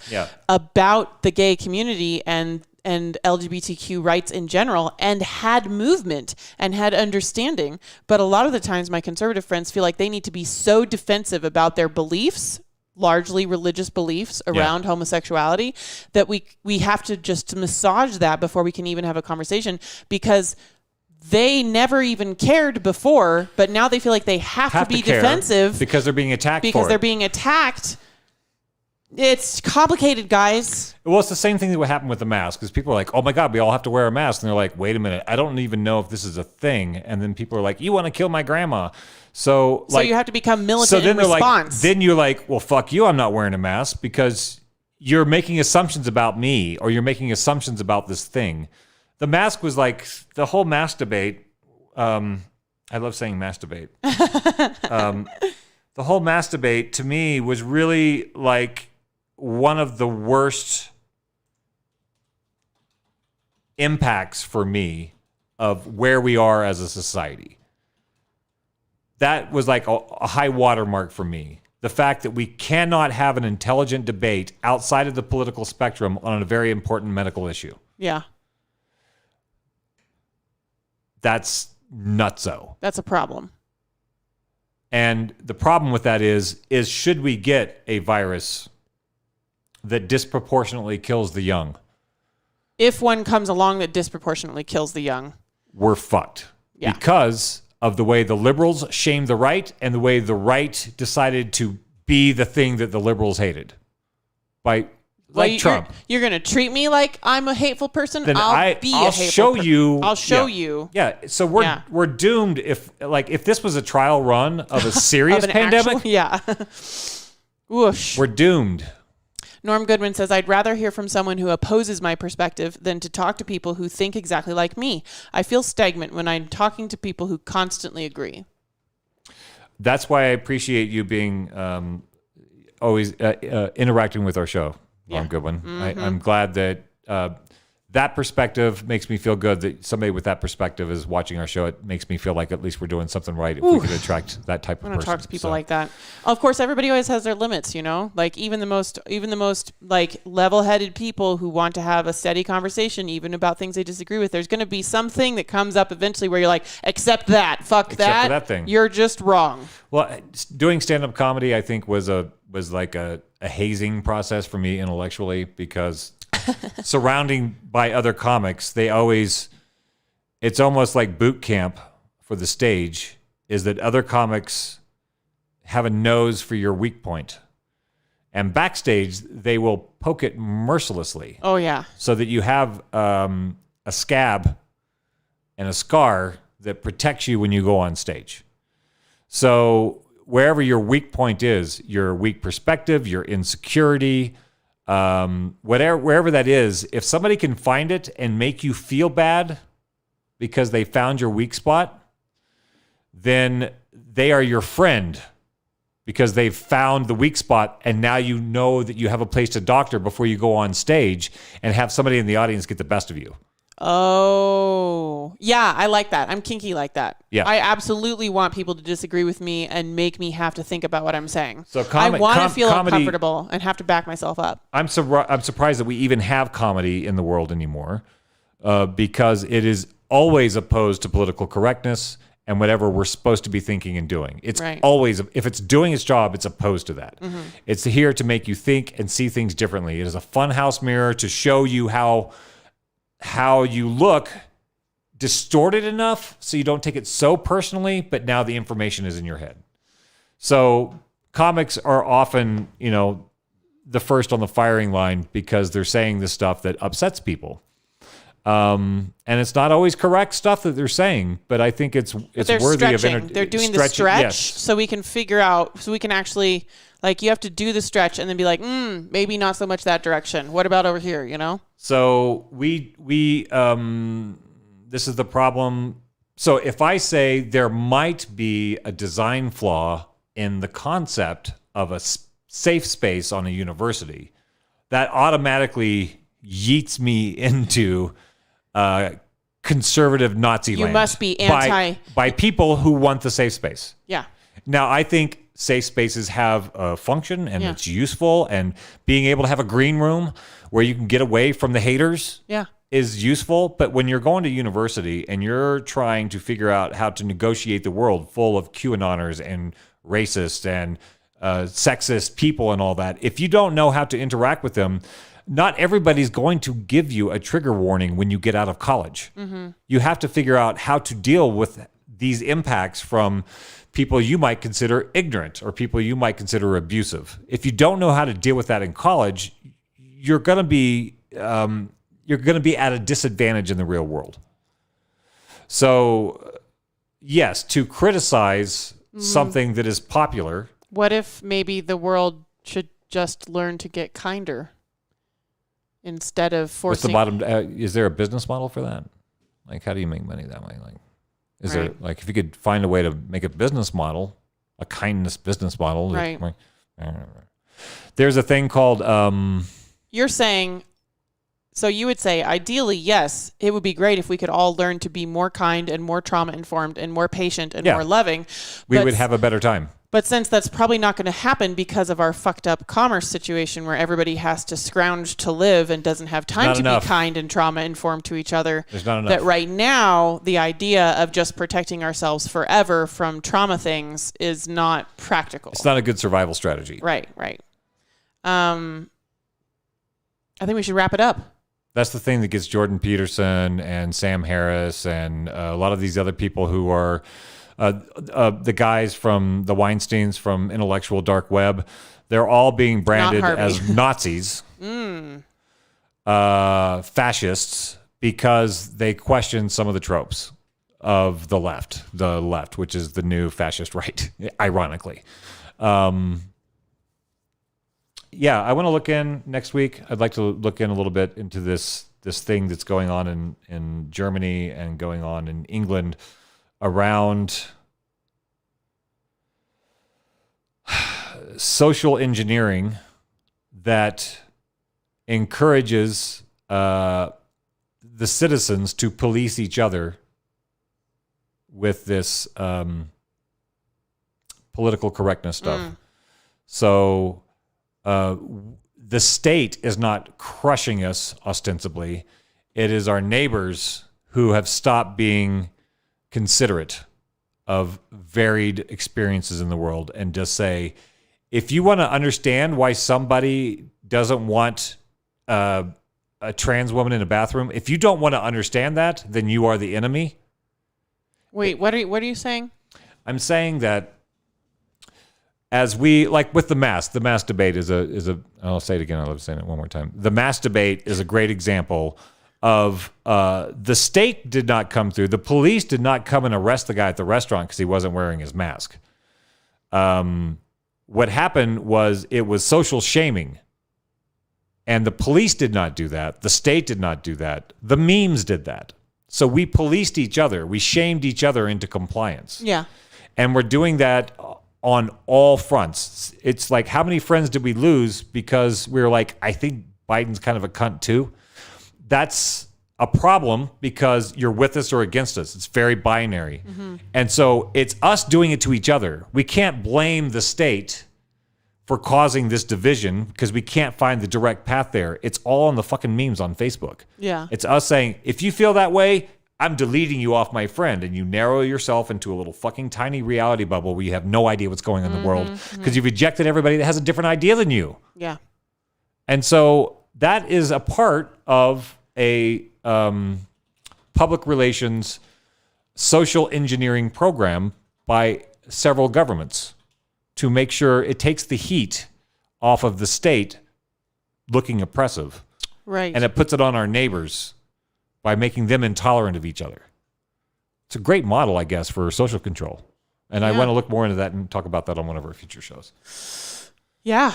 about the gay community and LGBTQ rights in general, and had movement and had understanding. But a lot of the times my conservative friends feel like they need to be so defensive about their beliefs, largely religious beliefs around homosexuality, that we have to just massage that before we can even have a conversation, because they never even cared before, but now they feel like they have to be defensive because they're being attacked they're being attacked It's complicated, guys. Well, it's the same thing that would happen with the mask, because people are like, oh my God, we all have to wear a mask. And they're like, wait a minute, I don't even know if this is a thing. And then people are like, you want to kill my grandma. So you have to become militant in response. Then you're like, well, fuck you, I'm not wearing a mask, because you're making assumptions about me, or you're making assumptions about this thing. The mask was like, the whole mask debate, I love saying mask debate. The whole mask debate to me was really like one of the worst impacts for me of where we are as a society. That was like a high watermark for me. The fact that we cannot have an intelligent debate outside of the political spectrum on a very important medical issue. Yeah. That's nutso. That's a problem. And the problem with that is should we get a virus that disproportionately kills the young? If one comes along that disproportionately kills the young, we're fucked. Yeah. Because of the way the liberals shamed the right and the way the right decided to be the thing that the liberals hated. Trump. You're going to treat me like I'm a hateful person? Then I'll show you. I'll show you. Yeah. So we're doomed if this was a trial run of a serious pandemic. Whoosh. We're doomed. Norm Goodman says, I'd rather hear from someone who opposes my perspective than to talk to people who think exactly like me. I feel stagnant when I'm talking to people who constantly agree. That's why I appreciate you being always interacting with our show, Norm Goodman. Mm-hmm. I'm glad that that perspective makes me feel good, that somebody with that perspective is watching our show. It makes me feel like at least we're doing something right if we could attract that type of person. I want to talk to people like that. Of course, everybody always has their limits, you know? Like even the most like level-headed people who want to have a steady conversation even about things they disagree with, there's going to be something that comes up eventually where you're like, accept that, fuck that. That thing. You're just wrong. Well, doing stand-up comedy, I think, was like a hazing process for me intellectually, because surrounding by other comics, it's almost like boot camp for the stage, is that other comics have a nose for your weak point. And backstage, they will poke it mercilessly. Oh, yeah. So that you have a scab and a scar that protects you when you go on stage. So wherever your weak point is, your weak perspective, your insecurity, wherever that is, if somebody can find it and make you feel bad because they found your weak spot, then they are your friend because they've found the weak spot, and now you know that you have a place to doctor before you go on stage and have somebody in the audience get the best of you. Oh, yeah, I like that. I'm kinky like that. Yeah. I absolutely want people to disagree with me and make me have to think about what I'm saying. So I want to feel uncomfortable and have to back myself up. I'm surprised that we even have comedy in the world anymore, because it is always opposed to political correctness and whatever we're supposed to be thinking and doing. It's always, if it's doing its job, it's opposed to that. Mm-hmm. It's here to make you think and see things differently. It is a funhouse mirror to show you how you look distorted enough so you don't take it so personally, but now the information is in your head. So comics are often, the first on the firing line because they're saying the stuff that upsets people. And it's not always correct stuff that they're saying, but I think it's worthy of They're doing the stretch so we can figure out, so we can actually, like, you have to do the stretch and then be like, maybe not so much that direction. What about over here, So we this is the problem. So if I say there might be a design flaw in the concept of a safe space on a university, that automatically yeets me into conservative Nazi land. You must be anti... By people who want the safe space. Yeah. Now, I think safe spaces have a function and it's useful, and being able to have a green room where you can get away from the haters is useful. But when you're going to university and you're trying to figure out how to negotiate the world full of QAnoners and racists and sexist people and all that, if you don't know how to interact with them, not everybody's going to give you a trigger warning when you get out of college. Mm-hmm. You have to figure out how to deal with these impacts from people you might consider ignorant or people you might consider abusive. If you don't know how to deal with that in college, you're going to be at a disadvantage in the real world. So, yes, to criticize something that is popular. What if maybe the world should just learn to get kinder instead of forcing? What's the bottom? Is there a business model for that? Like, how do you make money that way? Like, is there, like, if you could find a way to make a business model, a kindness business model, right? There's a thing called. You're saying. So you would say, ideally, yes, it would be great if we could all learn to be more kind and more trauma-informed and more patient and more loving. We would have a better time. But since that's probably not going to happen because of our fucked up commerce situation where everybody has to scrounge to live and doesn't have time to be kind and trauma-informed to each other, there's not enough. That right now, the idea of just protecting ourselves forever from trauma things is not practical. It's not a good survival strategy. Right. I think we should wrap it up. That's the thing that gets Jordan Peterson and Sam Harris and a lot of these other people who are the guys from the Weinsteins from Intellectual Dark Web. They're all being branded as Nazis, fascists, because they question some of the tropes of the left, which is the new fascist right, ironically. Yeah, I want to look in next week. I'd like to look in a little bit into this thing that's going on in Germany and going on in England around social engineering that encourages the citizens to police each other with this political correctness stuff. So the state is not crushing us ostensibly. It is our neighbors who have stopped being considerate of varied experiences in the world and just say, if you want to understand why somebody doesn't want a trans woman in a bathroom, if you don't want to understand that, then you are the enemy. Wait, what are you saying? I'm saying that as we, like with the mask debate is a I'll say it again, I'll say it one more time. The mask debate is a great example of the state did not come through. The police did not come and arrest the guy at the restaurant because he wasn't wearing his mask. What happened was it was social shaming. And the police did not do that. The state did not do that. The memes did that. So we policed each other. We shamed each other into compliance. Yeah. And we're doing that on all fronts. It's like, how many friends did we lose because we were like, I think Biden's kind of a cunt too? That's a problem because you're with us or against us. It's very binary. And so it's us doing it to each other. We can't blame the state for causing this division because we can't find the direct path there. It's all on the fucking memes on Facebook. Yeah. It's us saying, if you feel that way, I'm deleting you off my friend, and you narrow yourself into a little fucking tiny reality bubble where you have no idea what's going on in the world because you've rejected everybody that has a different idea than you. Yeah. And so that is a part of a public relations social engineering program by several governments to make sure it takes the heat off of the state looking oppressive. Right. And it puts it on our neighbors by making them intolerant of each other. It's a great model, I guess, for social control. And I want to look more into that and talk about that on one of our future shows. Yeah.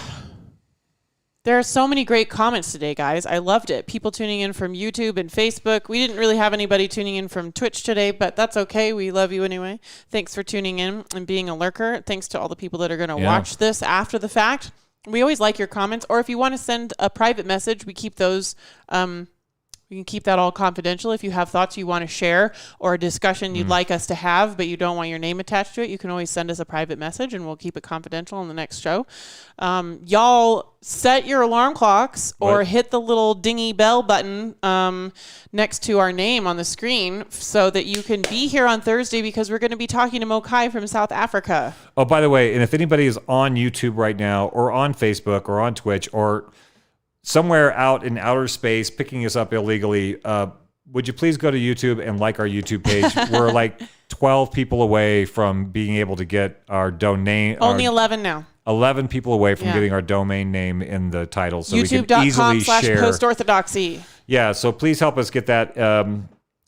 There are so many great comments today, guys. I loved it. People tuning in from YouTube and Facebook. We didn't really have anybody tuning in from Twitch today, but that's okay. We love you anyway. Thanks for tuning in and being a lurker. Thanks to all the people that are going to watch this after the fact. We always like your comments. Or if you want to send a private message, we keep those... we can keep that all confidential. If you have thoughts you want to share or a discussion you'd like us to have, but you don't want your name attached to it, you can always send us a private message and we'll keep it confidential on the next show. Y'all set your alarm clocks or hit the little dingy bell button next to our name on the screen so that you can be here on Thursday because we're going to be talking to Mokai from South Africa. Oh, by the way, and if anybody is on YouTube right now or on Facebook or on Twitch or somewhere out in outer space picking us up illegally, would you please go to YouTube and like our YouTube page? We're like 12 people away from being able to get our domain. Only 11 now. 11 people away from getting our domain name in the title, so we can easily share. YouTube.com/post-orthodoxy. Yeah, so please help us get that.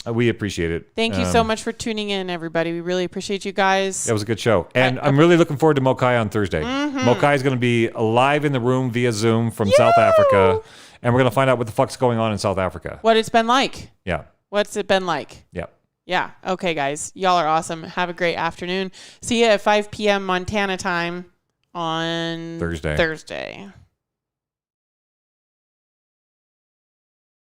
We appreciate it. Thank you so much for tuning in, everybody. We really appreciate you guys. That was a good show. And I'm really looking forward to Mokai on Thursday. Mokai is going to be live in the room via Zoom from South Africa. And we're going to find out what the fuck's going on in South Africa. What it's been like. Yeah. What's it been like? Yeah. Yeah. Okay, guys. Y'all are awesome. Have a great afternoon. See you at 5 p.m. Montana time on Thursday.